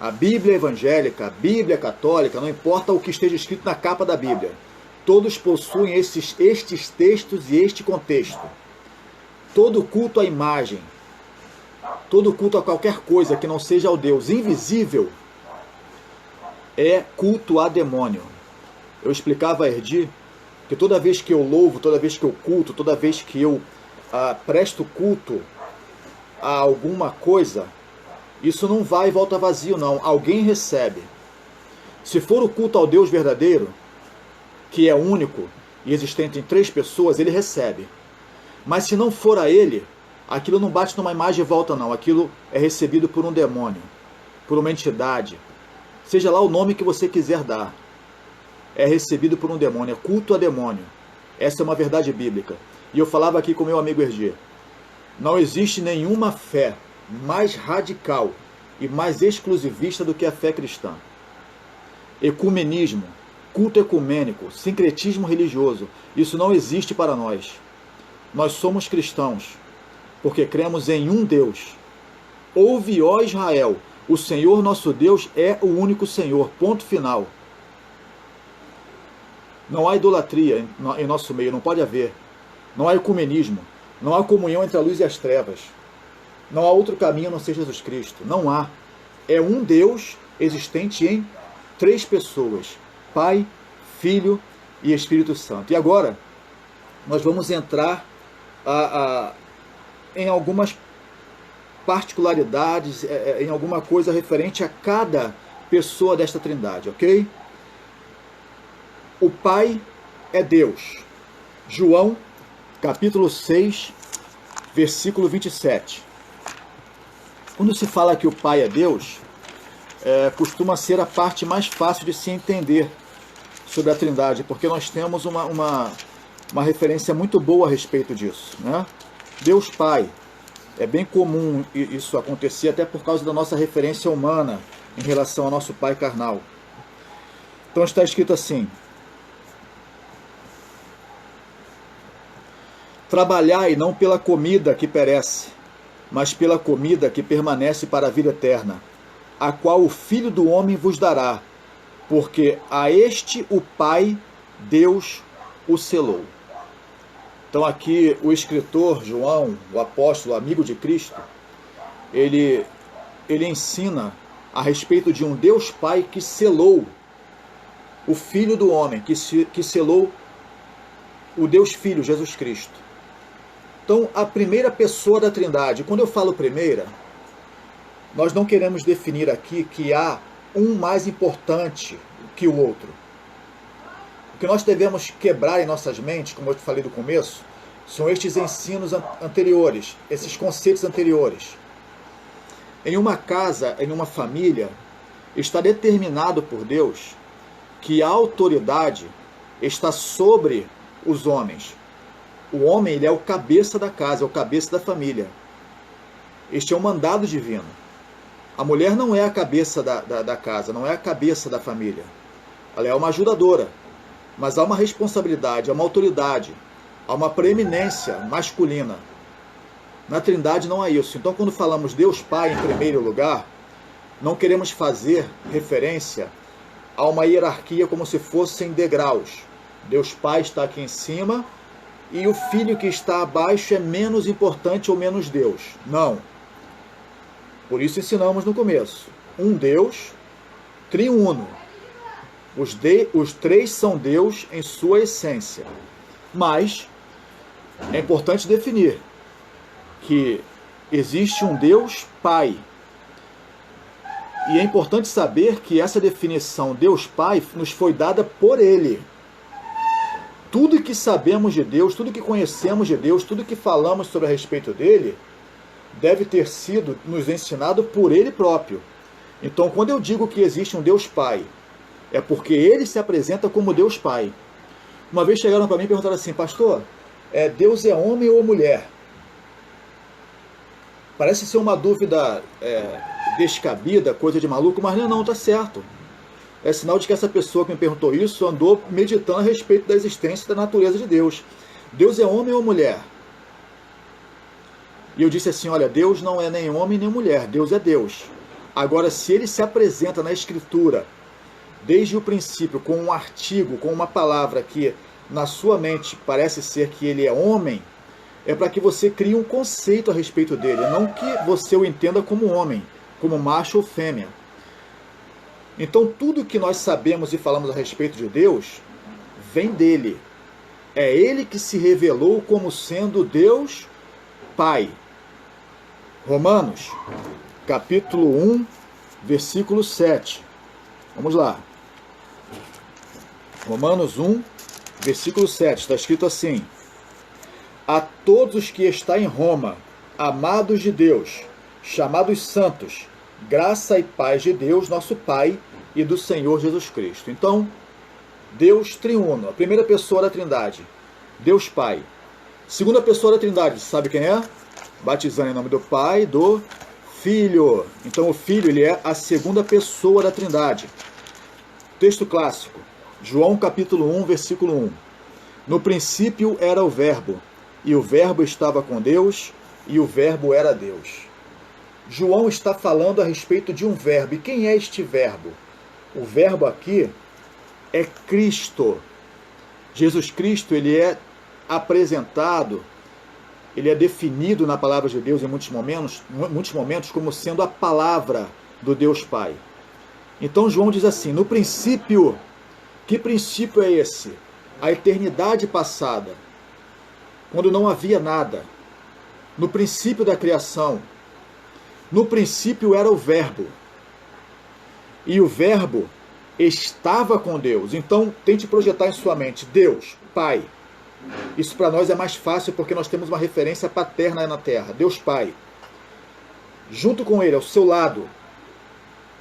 A Bíblia evangélica, a Bíblia católica, não importa o que esteja escrito na capa da Bíblia. Todos possuem estes textos e este contexto. Todo culto à imagem, todo culto a qualquer coisa que não seja ao Deus invisível, é culto a demônio. Eu explicava a Erdi que toda vez que eu louvo, toda vez que eu culto, toda vez que eu presto culto a alguma coisa, isso não vai e volta vazio, não. Alguém recebe. Se for o culto ao Deus verdadeiro, que é único e existente em 3 pessoas, ele recebe. Mas se não for a ele, aquilo não bate numa imagem e volta, não. Aquilo é recebido por um demônio, por uma entidade. Seja lá o nome que você quiser dar. É recebido por um demônio, é culto a demônio. Essa é uma verdade bíblica. E eu falava aqui com meu amigo Erdi, não existe nenhuma fé mais radical e mais exclusivista do que a fé cristã. Ecumenismo, culto ecumênico, sincretismo religioso, isso não existe para nós. Nós somos cristãos, porque cremos em um Deus. Ouve, ó Israel, o Senhor nosso Deus é o único Senhor, ponto final. Não há idolatria em nosso meio, não pode haver. Não há ecumenismo, não há comunhão entre a luz e as trevas. Não há outro caminho a não ser Jesus Cristo, não há. É um Deus existente em 3 pessoas, Pai, Filho e Espírito Santo. E agora, nós vamos entrar em algumas particularidades, em alguma coisa referente a cada pessoa desta trindade, ok? O Pai é Deus. João, capítulo 6, versículo 27. Quando se fala que o Pai é Deus, costuma ser a parte mais fácil de se entender sobre a trindade, porque nós temos uma referência muito boa a respeito disso, né? Deus Pai. É bem comum isso acontecer, até por causa da nossa referência humana em relação ao nosso pai carnal. Então está escrito assim: trabalhai não pela comida que perece, mas pela comida que permanece para a vida eterna, a qual o Filho do Homem vos dará, porque a este o Pai, Deus, o selou. Então aqui o escritor João, o apóstolo, amigo de Cristo, ele ensina a respeito de um Deus Pai que selou o Filho do Homem, que selou o Deus Filho, Jesus Cristo. Então, a primeira pessoa da Trindade, quando eu falo primeira, nós não queremos definir aqui que há um mais importante que o outro. O que nós devemos quebrar em nossas mentes, como eu te falei do começo, são estes ensinos anteriores, esses conceitos anteriores. Em uma casa, em uma família, está determinado por Deus que a autoridade está sobre os homens. O homem, ele é o cabeça da casa, é o cabeça da família. Este é um mandado divino. A mulher não é a cabeça da casa, não é a cabeça da família. Ela é uma ajudadora. Mas há uma responsabilidade, há uma autoridade, há uma preeminência masculina. Na Trindade não há isso. Então, quando falamos Deus Pai em primeiro lugar, não queremos fazer referência a uma hierarquia como se fossem degraus. Deus Pai está aqui em cima e o Filho que está abaixo é menos importante ou menos Deus. Não. Por isso ensinamos no começo. Um Deus triuno. Os 3 são Deus em sua essência. Mas é importante definir que existe um Deus Pai. E é importante saber que essa definição Deus Pai nos foi dada por Ele. Tudo que sabemos de Deus, tudo que conhecemos de Deus, tudo que falamos sobre a respeito dele, deve ter sido nos ensinado por Ele próprio. Então, quando eu digo que existe um Deus Pai, é porque Ele se apresenta como Deus Pai. Uma vez chegaram para mim e perguntaram assim: pastor, Deus é homem ou mulher? Parece ser uma dúvida descabida, coisa de maluco, mas não, está certo. É sinal de que essa pessoa que me perguntou isso andou meditando a respeito da existência e da natureza de Deus. Deus é homem ou mulher? E eu disse assim: olha, Deus não é nem homem nem mulher, Deus é Deus. Agora, se Ele se apresenta na Escritura, desde o princípio, com um artigo, com uma palavra que na sua mente parece ser que Ele é homem, é para que você crie um conceito a respeito dele, não que você o entenda como homem, como macho ou fêmea. Então, tudo que nós sabemos e falamos a respeito de Deus, vem dele. É Ele que se revelou como sendo Deus Pai. Romanos, capítulo 1, versículo 7. Vamos lá. Romanos 1, versículo 7. Está escrito assim: a todos os que estão em Roma, amados de Deus, chamados santos, graça e paz de Deus, nosso Pai, e do Senhor Jesus Cristo. Então, Deus triuno, a primeira pessoa da Trindade, Deus Pai. Segunda pessoa da Trindade, sabe quem é? Batizando em nome do Pai, do Filho. Então o Filho, ele é a segunda pessoa da Trindade. Texto clássico, João capítulo 1, versículo 1. No princípio era o Verbo, e o Verbo estava com Deus, e o Verbo era Deus. João está falando a respeito de um verbo. E quem é este verbo? O verbo aqui é Cristo. Jesus Cristo, ele é apresentado, ele é definido na palavra de Deus em muitos momentos como sendo a palavra do Deus Pai. Então João diz assim, no princípio, que princípio é esse? A eternidade passada, quando não havia nada. No princípio da criação, no princípio era o Verbo. E o Verbo estava com Deus. Então, tente projetar em sua mente, Deus, Pai. Isso para nós é mais fácil porque nós temos uma referência paterna na Terra. Deus Pai. Junto com Ele, ao seu lado,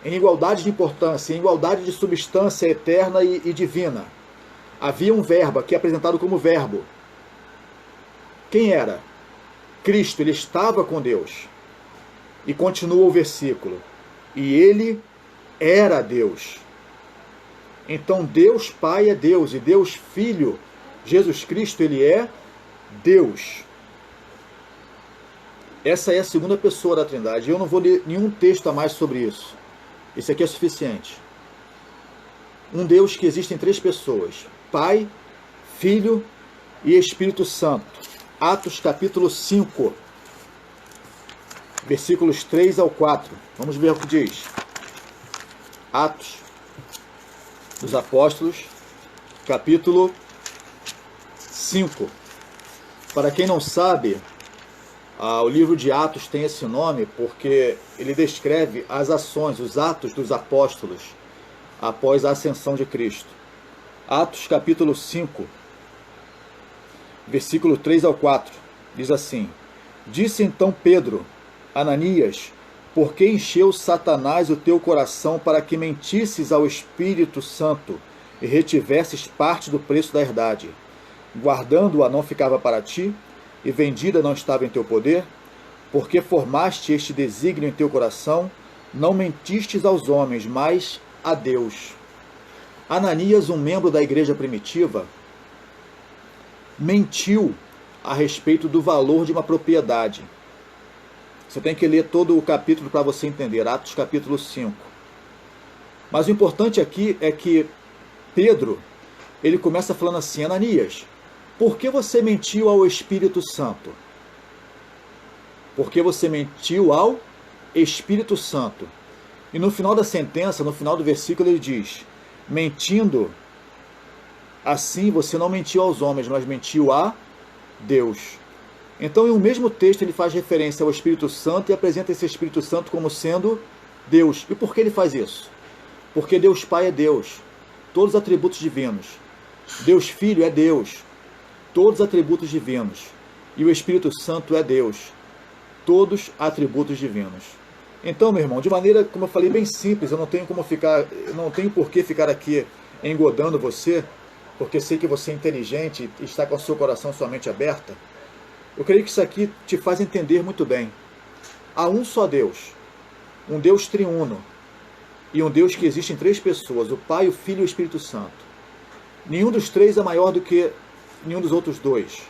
em igualdade de importância, em igualdade de substância eterna e divina, havia um verbo aqui apresentado como verbo. Quem era? Cristo, ele estava com Deus. E continua o versículo. E ele era Deus. Então Deus Pai é Deus e Deus Filho, Jesus Cristo, ele é Deus. Essa é a segunda pessoa da Trindade. Eu não vou ler nenhum texto a mais sobre isso. Esse aqui é suficiente. Um Deus que existe em três pessoas: Pai, Filho e Espírito Santo. Atos capítulo 5, versículos 3 ao 4. Vamos ver o que diz. Atos dos Apóstolos, capítulo 5. Para quem não sabe, o livro de Atos tem esse nome porque ele descreve as ações, os atos dos apóstolos após a ascensão de Cristo. Atos capítulo 5, versículo 3 ao 4, diz assim: Disse então Pedro, Ananias, por que encheu Satanás o teu coração para que mentisses ao Espírito Santo e retivesses parte do preço da herdade? Guardando-a não ficava para ti, e vendida não estava em teu poder? Porque formaste este desígnio em teu coração, não mentistes aos homens, mas a Deus. Ananias, um membro da igreja primitiva, mentiu a respeito do valor de uma propriedade. Você tem que ler todo o capítulo para você entender, Atos capítulo 5. Mas o importante aqui é que Pedro, ele começa falando assim: Ananias, por que você mentiu ao Espírito Santo? Porque você mentiu ao Espírito Santo. E no final da sentença, no final do versículo, ele diz: mentindo assim, você não mentiu aos homens, mas mentiu a Deus. Então, em um mesmo texto, ele faz referência ao Espírito Santo e apresenta esse Espírito Santo como sendo Deus. E por que ele faz isso? Porque Deus Pai é Deus, todos os atributos divinos. Deus Filho é Deus, todos os atributos divinos. E o Espírito Santo é Deus, todos os atributos divinos. Então, meu irmão, de maneira, como eu falei, bem simples, eu não tenho por que ficar aqui engodando você, porque sei que você é inteligente e está com o seu coração, sua mente aberta. Eu creio que isso aqui te faz entender muito bem. Há um só Deus, um Deus triuno, e um Deus que existe em três pessoas, o Pai, o Filho e o Espírito Santo. Nenhum dos três é maior do que nenhum dos outros dois.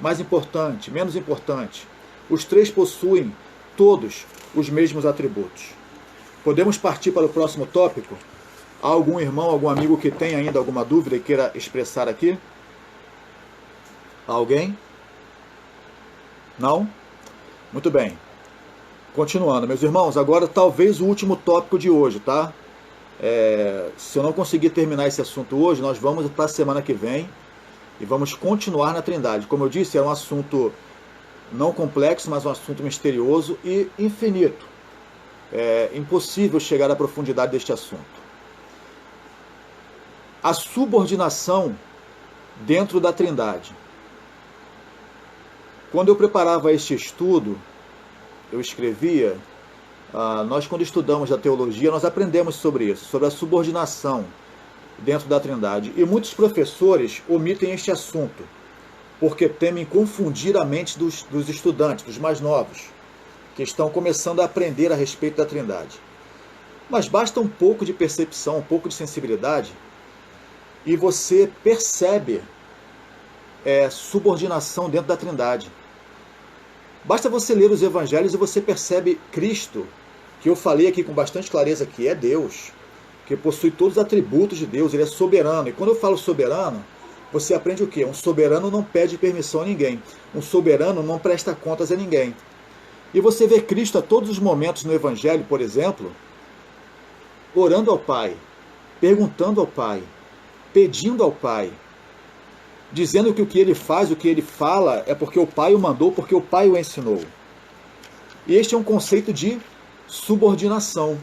Mais importante, menos importante, os três possuem todos os mesmos atributos. Podemos partir para o próximo tópico? Há algum irmão, algum amigo que tenha ainda alguma dúvida e queira expressar aqui? Alguém? Não? Muito bem. Continuando, meus irmãos, agora talvez o último tópico de hoje, tá? Se eu não conseguir terminar esse assunto hoje, nós vamos para a semana que vem e vamos continuar na Trindade. Como eu disse, é um assunto não complexo, mas um assunto misterioso e infinito. É impossível chegar à profundidade deste assunto. A subordinação dentro da Trindade. Quando eu preparava este estudo, eu escrevia, nós quando estudamos a teologia, nós aprendemos sobre isso, sobre a subordinação dentro da Trindade. E muitos professores omitem este assunto, porque temem confundir a mente dos estudantes, dos mais novos, que estão começando a aprender a respeito da Trindade. Mas basta um pouco de percepção, um pouco de sensibilidade, e você percebe subordinação dentro da Trindade. Basta você ler os evangelhos e você percebe Cristo, que eu falei aqui com bastante clareza que é Deus, que possui todos os atributos de Deus, ele é soberano. E quando eu falo soberano, você aprende o quê? Um soberano não pede permissão a ninguém. Um soberano não presta contas a ninguém. E você vê Cristo a todos os momentos no evangelho, por exemplo, orando ao Pai, perguntando ao Pai, pedindo ao Pai, dizendo que o que ele faz, o que ele fala, é porque o Pai o mandou, porque o Pai o ensinou. E este é um conceito de subordinação.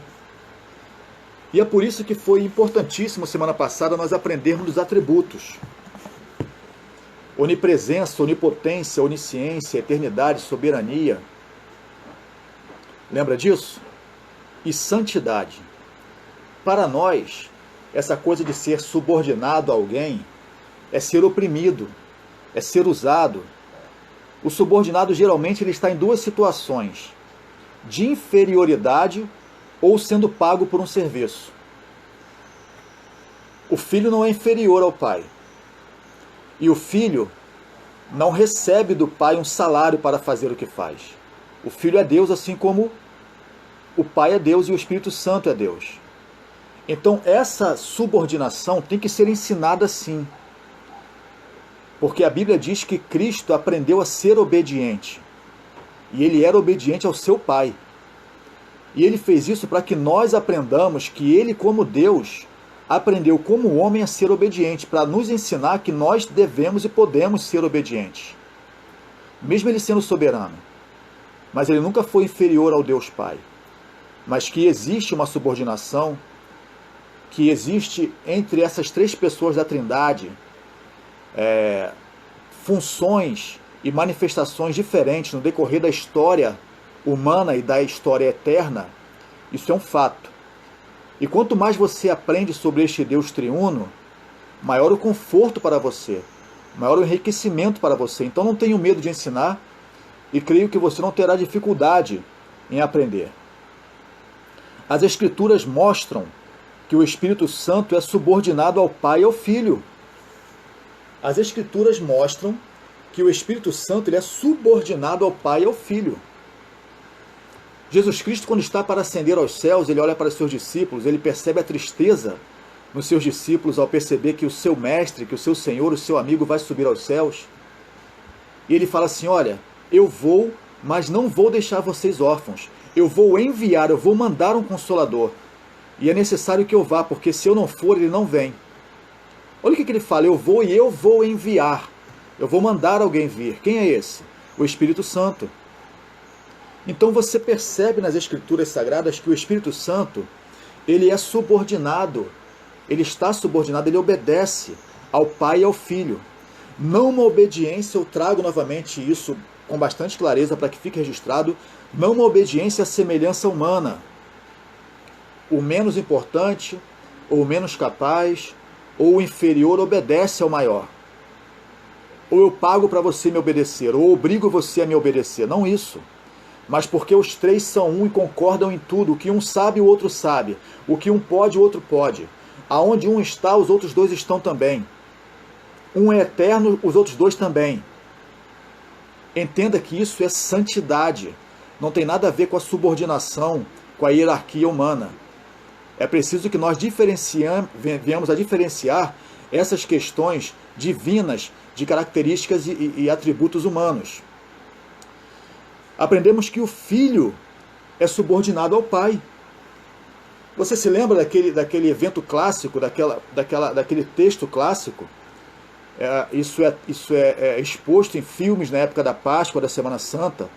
E é por isso que foi importantíssimo, semana passada, nós aprendermos os atributos. Onipresença, onipotência, onisciência, eternidade, soberania. Lembra disso? E santidade. Para nós, essa coisa de ser subordinado a alguém é ser oprimido, é ser usado. O subordinado geralmente ele está em duas situações: de inferioridade ou sendo pago por um serviço. O filho não é inferior ao pai. E o filho não recebe do pai um salário para fazer o que faz. O filho é Deus, assim como o pai é Deus e o Espírito Santo é Deus. Então essa subordinação tem que ser ensinada sim. Porque a Bíblia diz que Cristo aprendeu a ser obediente. E ele era obediente ao seu pai. E ele fez isso para que nós aprendamos que ele, como Deus, aprendeu como homem a ser obediente, para nos ensinar que nós devemos e podemos ser obedientes. Mesmo ele sendo soberano. Mas ele nunca foi inferior ao Deus Pai. Mas que existe uma subordinação, que existe entre essas três pessoas da Trindade, funções e manifestações diferentes no decorrer da história humana e da história eterna. Isso é um fato. E quanto mais você aprende sobre este Deus triuno, maior o conforto para você, maior o enriquecimento para você. Então não tenha medo de ensinar e creio que você não terá dificuldade em aprender. As Escrituras mostram que o Espírito Santo é subordinado ao Pai e ao Filho. As Escrituras mostram que o Espírito Santo ele é subordinado ao Pai e ao Filho. Jesus Cristo, quando está para ascender aos céus, ele olha para os seus discípulos, ele percebe a tristeza nos seus discípulos ao perceber que o seu mestre, que o seu Senhor, o seu amigo vai subir aos céus. E ele fala assim, olha, eu vou, mas não vou deixar vocês órfãos. Eu vou enviar, eu vou mandar um Consolador. E é necessário que eu vá, porque se eu não for, ele não vem. Olha o que ele fala, eu vou e eu vou enviar. Eu vou mandar alguém vir. Quem é esse? O Espírito Santo. Então você percebe nas Escrituras Sagradas que o Espírito Santo, ele é subordinado, ele está subordinado, ele obedece ao Pai e ao Filho. Não uma obediência, eu trago novamente isso com bastante clareza para que fique registrado, não uma obediência à semelhança humana. O menos importante, ou o menos capaz, ou o inferior obedece ao maior. Ou eu pago para você me obedecer, ou obrigo você a me obedecer. Não isso. Mas porque os três são um e concordam em tudo. O que um sabe, o outro sabe. O que um pode, o outro pode. Aonde um está, os outros dois estão também. Um é eterno, os outros dois também. Entenda que isso é santidade. Não tem nada a ver com a subordinação, com a hierarquia humana. É preciso que nós venhamos a diferenciar essas questões divinas de características e atributos humanos. Aprendemos que o Filho é subordinado ao Pai. Você se lembra daquele evento clássico, daquele texto clássico? Isso é exposto em filmes na época da Páscoa, da Semana Santa,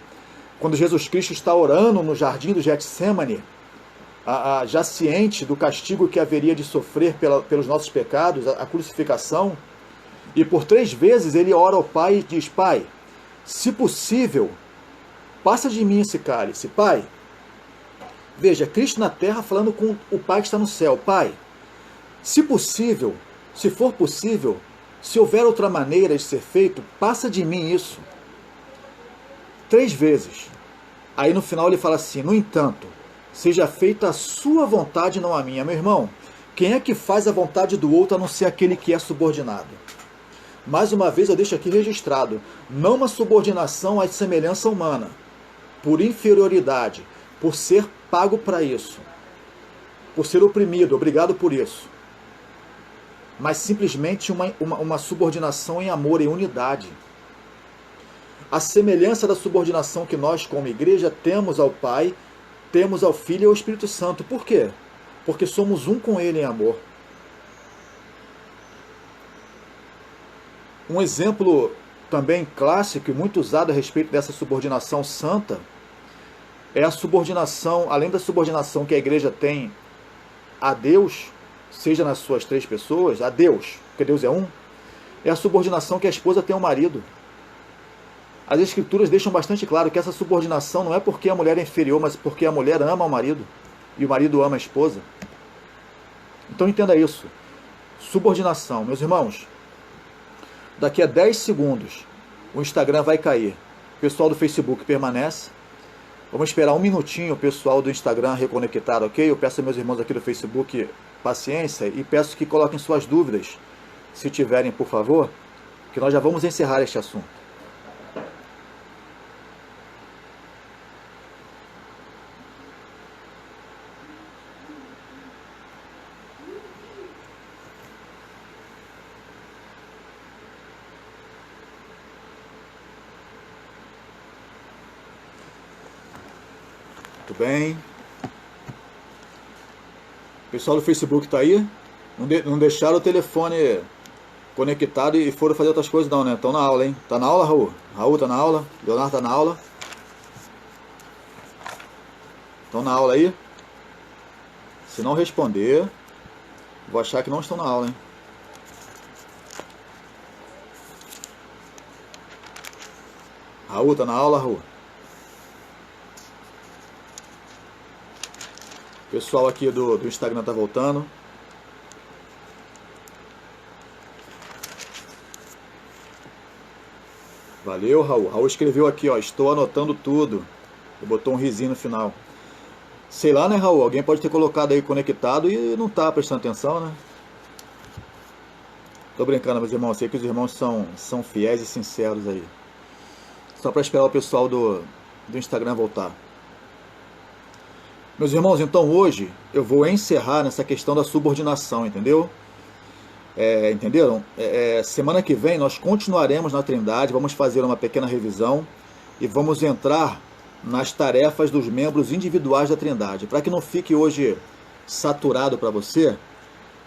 quando Jesus Cristo está orando no jardim do Getsêmani, já ciente do castigo que haveria de sofrer pelos nossos pecados, a crucificação, e por 3 vezes ele ora ao Pai e diz, Pai, se possível, passa de mim esse cálice. Pai, veja, Cristo na terra falando com o Pai que está no céu. Pai, se possível, se for possível, se houver outra maneira de ser feito, passa de mim isso. 3 vezes. Aí no final ele fala assim, no entanto, seja feita a sua vontade, não a minha. Meu irmão, quem é que faz a vontade do outro a não ser aquele que é subordinado? Mais uma vez eu deixo aqui registrado, não uma subordinação à semelhança humana, por inferioridade, por ser pago para isso, por ser oprimido, obrigado por isso, mas simplesmente uma subordinação em amor, em unidade. A semelhança da subordinação que nós, como igreja, temos ao Pai, temos ao Filho e ao Espírito Santo. Por quê? Porque somos um com Ele em amor. Um exemplo também clássico e muito usado a respeito dessa subordinação santa é a subordinação, além da subordinação que a igreja tem a Deus, seja nas suas três pessoas, a Deus, porque Deus é um, é a subordinação que a esposa tem ao marido. As escrituras deixam bastante claro que essa subordinação não é porque a mulher é inferior, mas porque a mulher ama o marido e o marido ama a esposa. Então entenda isso. Subordinação, meus irmãos, daqui a 10 segundos o Instagram vai cair. O pessoal do Facebook permanece. Vamos esperar um minutinho o pessoal do Instagram reconectar, ok? Eu peço aos meus irmãos aqui do Facebook paciência e peço que coloquem suas dúvidas, se tiverem, por favor, que nós já vamos encerrar este assunto. Muito bem. O pessoal do Facebook está aí? Não deixaram o telefone conectado e foram fazer outras coisas não, né? Estão na aula, hein? Tá na aula, Raul? Raul tá na aula? Leonardo tá na aula? Estão na aula aí? Se não responder, vou achar que não estão na aula, hein? Raul tá na aula, Raul? O pessoal aqui do Instagram tá voltando. Valeu, Raul. Raul escreveu aqui, ó, estou anotando tudo. E botou um risinho no final. Sei lá, né, Raul? Alguém pode ter colocado aí conectado e não tá prestando atenção, né? Tô brincando, meus irmãos. Sei que os irmãos são fiéis e sinceros aí. Só para esperar o pessoal do Instagram voltar. Meus irmãos, então hoje eu vou encerrar nessa questão da subordinação, entendeu? Entenderam? Semana que vem nós continuaremos na Trindade, vamos fazer uma pequena revisão e vamos entrar nas tarefas dos membros individuais da Trindade. Para que não fique hoje saturado para você,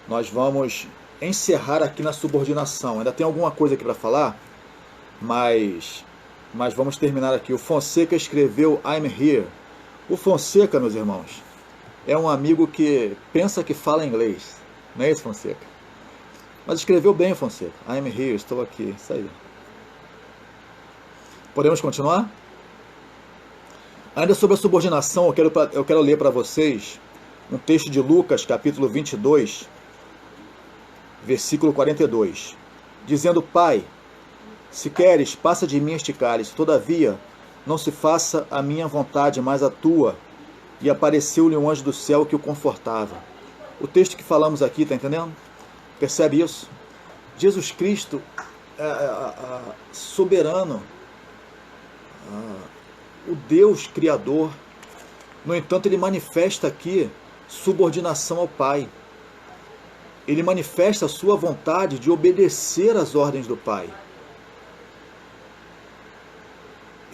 nós vamos encerrar aqui na subordinação. Ainda tem alguma coisa aqui para falar, mas vamos terminar aqui. O Fonseca escreveu I'm here. O Fonseca, meus irmãos, é um amigo que pensa que fala inglês. Não é isso, Fonseca? Mas escreveu bem, Fonseca. I'm here, estou aqui. Isso aí. Podemos continuar? Ainda sobre a subordinação, eu quero ler para vocês um texto de Lucas, capítulo 22, versículo 42. Dizendo, Pai, se queres, passa de mim este cálice, todavia não se faça a minha vontade, mas a tua. E apareceu-lhe um anjo do céu que o confortava. O texto que falamos aqui, está entendendo? Percebe isso? Jesus Cristo soberano, o Deus Criador. No entanto, ele manifesta aqui subordinação ao Pai. Ele manifesta a sua vontade de obedecer às ordens do Pai.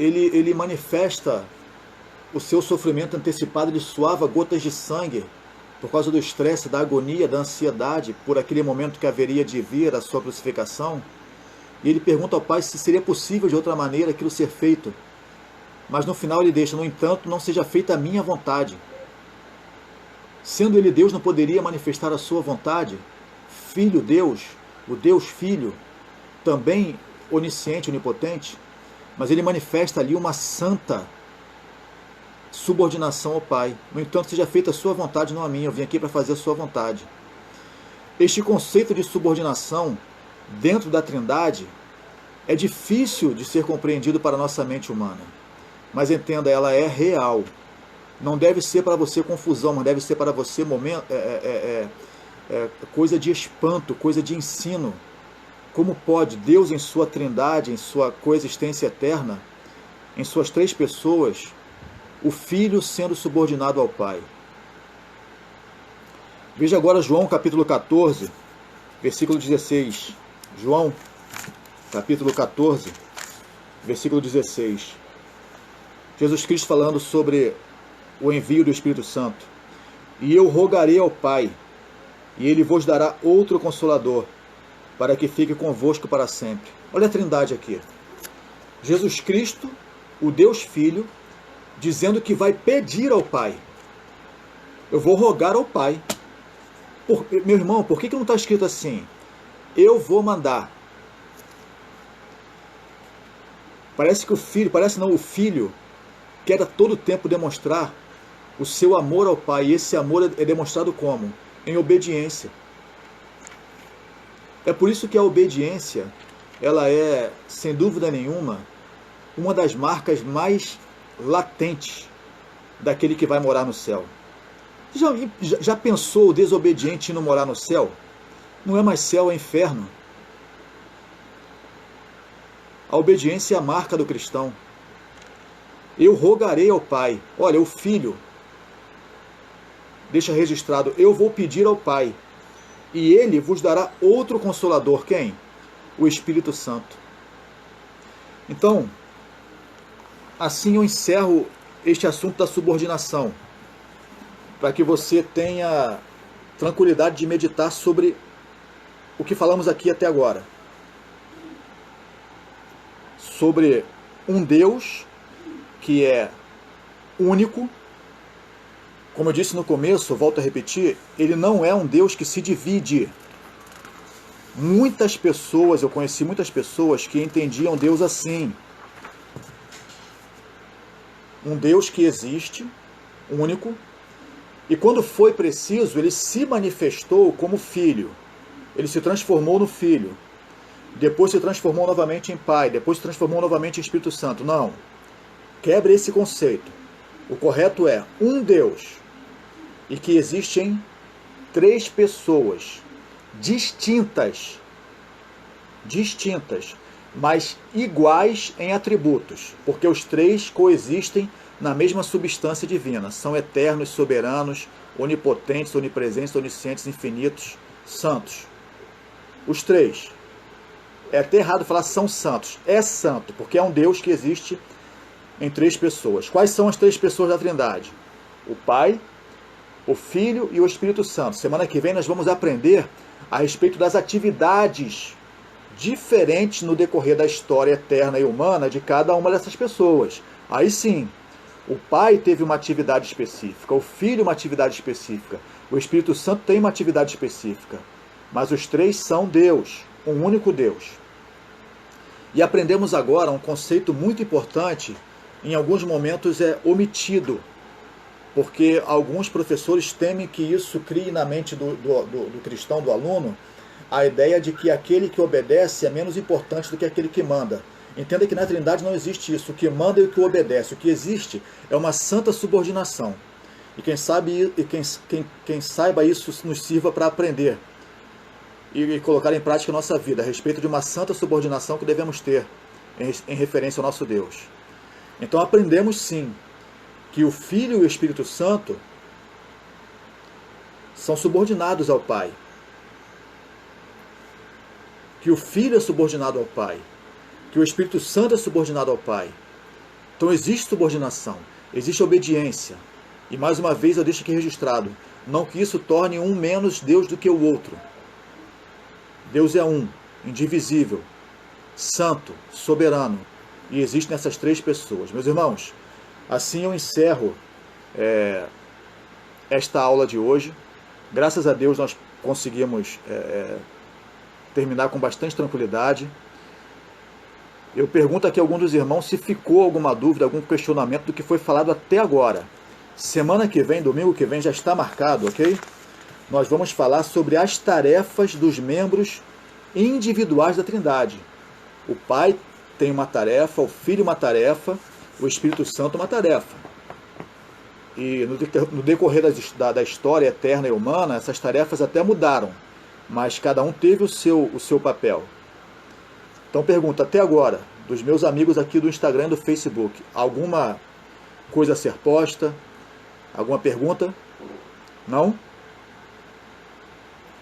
Ele manifesta o seu sofrimento antecipado, ele suava gotas de sangue por causa do estresse, da agonia, da ansiedade, por aquele momento que haveria de vir a sua crucificação. E ele pergunta ao Pai se seria possível de outra maneira aquilo ser feito. Mas no final ele deixa, no entanto, não seja feita a minha vontade. Sendo ele Deus, não poderia manifestar a sua vontade? Filho Deus, o Deus Filho, também onisciente, onipotente, mas ele manifesta ali uma santa subordinação ao Pai. No entanto, seja feita a sua vontade, não a minha. Eu vim aqui para fazer a sua vontade. Este conceito de subordinação dentro da Trindade é difícil de ser compreendido para a nossa mente humana. mas entenda, ela é real. Não deve ser para você confusão, mas deve ser para você momento, coisa de espanto, coisa de ensino. Como pode Deus, em sua trindade, em sua coexistência eterna, em suas três pessoas, o Filho sendo subordinado ao Pai? Veja agora João capítulo 14, versículo 16. João capítulo 14, versículo 16. Jesus Cristo falando sobre o envio do Espírito Santo. E eu rogarei ao Pai, e Ele vos dará outro Consolador, para que fique convosco para sempre. Olha a trindade aqui. Jesus Cristo, o Deus Filho, dizendo que vai pedir ao Pai. Eu vou rogar ao Pai. Meu irmão, por que não está escrito assim? Eu vou mandar. Parece que o Filho quer a todo tempo demonstrar o seu amor ao Pai. E esse amor é demonstrado como? Em obediência. É por isso que a obediência, ela é, sem dúvida nenhuma, uma das marcas mais latentes daquele que vai morar no céu. Já pensou o desobediente indo morar no céu? Não é mais céu, é inferno. A obediência é a marca do cristão. Eu rogarei ao Pai. Olha, o Filho deixa registrado, eu vou pedir ao Pai, e Ele vos dará outro Consolador. Quem? O Espírito Santo. Então, assim eu encerro este assunto da subordinação, para que você tenha tranquilidade de meditar sobre o que falamos aqui até agora. Sobre um Deus que é único. Como eu disse no começo, volto a repetir, Ele não é um Deus que se divide. Eu conheci muitas pessoas que entendiam Deus assim. Um Deus que existe, único, e quando foi preciso, Ele se manifestou como Filho. Ele se transformou no Filho. Depois se transformou novamente em Pai. Depois se transformou novamente em Espírito Santo. Não. Quebre esse conceito. O correto é um Deus, e que existem três pessoas distintas, mas iguais em atributos, porque os três coexistem na mesma substância divina. São eternos, soberanos, onipotentes, onipresentes, oniscientes, infinitos, santos. Os três. É até errado falar são santos. É santo, porque é um Deus que existe em três pessoas. Quais são as três pessoas da Trindade? O Pai, o Filho e o Espírito Santo. Semana que vem nós vamos aprender a respeito das atividades diferentes no decorrer da história eterna e humana de cada uma dessas pessoas. Aí sim, o Pai teve uma atividade específica, o Filho uma atividade específica, o Espírito Santo tem uma atividade específica, mas os três são Deus, um único Deus. E aprendemos agora um conceito muito importante, em alguns momentos é omitido, porque alguns professores temem que isso crie na mente do cristão, do aluno, a ideia de que aquele que obedece é menos importante do que aquele que manda. Entenda que na Trindade não existe isso, o que manda e o que obedece. O que existe é uma santa subordinação. E quem saiba isso nos sirva para aprender e colocar em prática a nossa vida, a respeito de uma santa subordinação que devemos ter em referência ao nosso Deus. Então aprendemos sim que o Filho e o Espírito Santo são subordinados ao Pai. Que o Filho é subordinado ao Pai. Que o Espírito Santo é subordinado ao Pai. Então existe subordinação, existe obediência. E mais uma vez eu deixo aqui registrado, não que isso torne um menos Deus do que o outro. Deus é um, indivisível, santo, soberano, e existe nessas três pessoas. Meus irmãos, assim eu encerro esta aula de hoje. Graças a Deus nós conseguimos terminar com bastante tranquilidade. Eu pergunto aqui a algum dos irmãos se ficou alguma dúvida, algum questionamento do que foi falado até agora. Semana que vem, domingo que vem, já está marcado, ok? Nós vamos falar sobre as tarefas dos membros individuais da Trindade. O Pai tem uma tarefa, o Filho uma tarefa, o Espírito Santo uma tarefa. E no decorrer da história eterna e humana, essas tarefas até mudaram, mas cada um teve o seu papel. Então pergunta, até agora, dos meus amigos aqui do Instagram e do Facebook, alguma coisa a ser posta? Alguma pergunta? Não?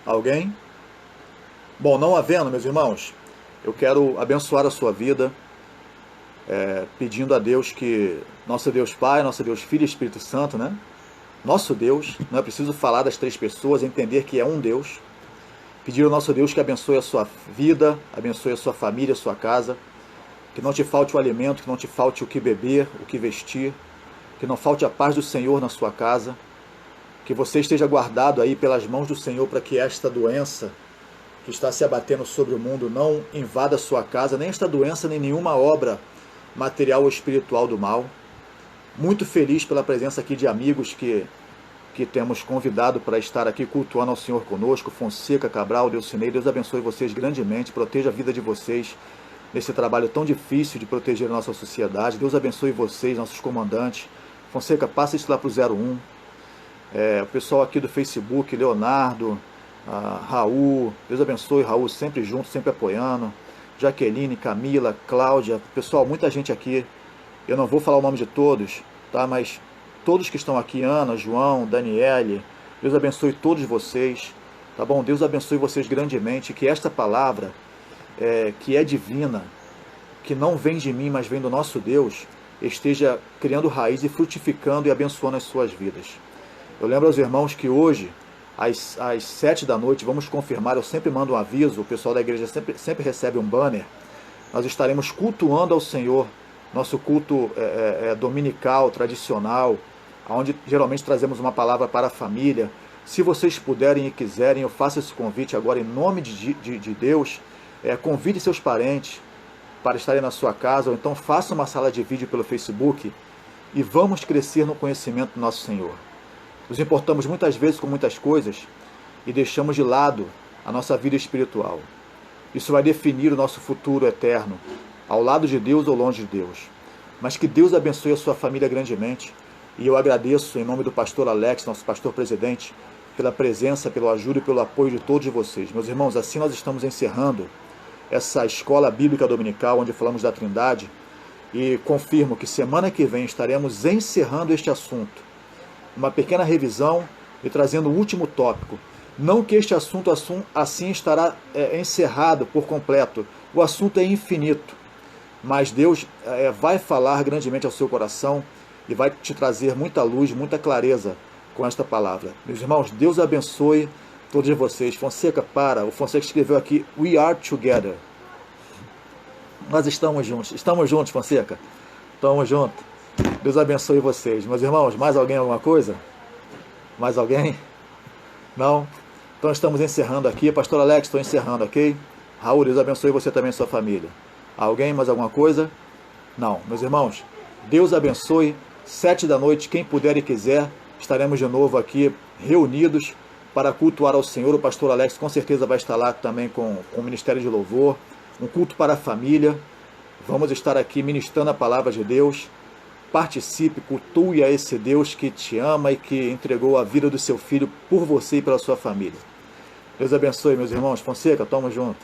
Alguém? Bom, não havendo, meus irmãos, eu quero abençoar a sua vida, pedindo a Deus que, nosso Deus Pai, nosso Deus Filho e Espírito Santo, né? Nosso Deus, não é preciso falar das três pessoas, entender que é um Deus. Pedir ao nosso Deus que abençoe a sua vida, abençoe a sua família, a sua casa, que não te falte o alimento, que não te falte o que beber, o que vestir, que não falte a paz do Senhor na sua casa, que você esteja guardado aí pelas mãos do Senhor para que esta doença que está se abatendo sobre o mundo não invada a sua casa, nem esta doença, nem nenhuma obra material ou espiritual do mal. Muito feliz pela presença aqui de amigos que temos convidado para estar aqui cultuando ao Senhor conosco, Fonseca, Cabral, Delcinei. Deus abençoe vocês grandemente, proteja a vida de vocês nesse trabalho tão difícil de proteger a nossa sociedade. Deus abençoe vocês, nossos comandantes. Fonseca, passa isso lá para o 01. O pessoal aqui do Facebook, Leonardo, Raul, Deus abençoe, Raul, sempre junto, sempre apoiando. Jaqueline, Camila, Cláudia, pessoal, muita gente aqui. Eu não vou falar o nome de todos, tá? Mas todos que estão aqui, Ana, João, Daniele, Deus abençoe todos vocês, tá bom? Deus abençoe vocês grandemente, que esta palavra, que é divina, que não vem de mim, mas vem do nosso Deus, esteja criando raiz e frutificando e abençoando as suas vidas. Eu lembro aos irmãos que hoje, às 7 da noite, vamos confirmar, eu sempre mando um aviso, o pessoal da igreja sempre recebe um banner, nós estaremos cultuando ao Senhor, nosso culto dominical, tradicional, onde geralmente trazemos uma palavra para a família. Se vocês puderem e quiserem, eu faço esse convite agora em nome de Deus, convide seus parentes para estarem na sua casa, ou então faça uma sala de vídeo pelo Facebook e vamos crescer no conhecimento do nosso Senhor. Nos importamos muitas vezes com muitas coisas e deixamos de lado a nossa vida espiritual. Isso vai definir o nosso futuro eterno, ao lado de Deus ou longe de Deus. Mas que Deus abençoe a sua família grandemente. E eu agradeço, em nome do pastor Alex, nosso pastor presidente, pela presença, pela ajuda e pelo apoio de todos vocês. Meus irmãos, assim nós estamos encerrando essa escola bíblica dominical, onde falamos da Trindade, e confirmo que semana que vem estaremos encerrando este assunto. Uma pequena revisão e trazendo o último tópico. Não que este assunto assim estará encerrado por completo. O assunto é infinito. Mas Deus vai falar grandemente ao seu coração e vai te trazer muita luz, muita clareza com esta palavra. Meus irmãos, Deus abençoe todos vocês. Fonseca, o Fonseca escreveu aqui, We are together. Nós estamos juntos, Fonseca. Estamos juntos. Deus abençoe vocês. Meus irmãos, mais alguém, alguma coisa? Mais alguém? Não? Então estamos encerrando aqui. Pastor Alex, estou encerrando, ok? Raul, Deus abençoe você também e sua família. Alguém, mais alguma coisa? Não. Meus irmãos, Deus abençoe. 7 da noite, quem puder e quiser, estaremos de novo aqui reunidos para cultuar ao Senhor. O pastor Alex com certeza vai estar lá também com o Ministério de Louvor. Um culto para a família. Vamos estar aqui ministrando a palavra de Deus. Participe, cultue a esse Deus que te ama e que entregou a vida do seu filho por você e pela sua família. Deus abençoe, meus irmãos. Fonseca, tamo junto.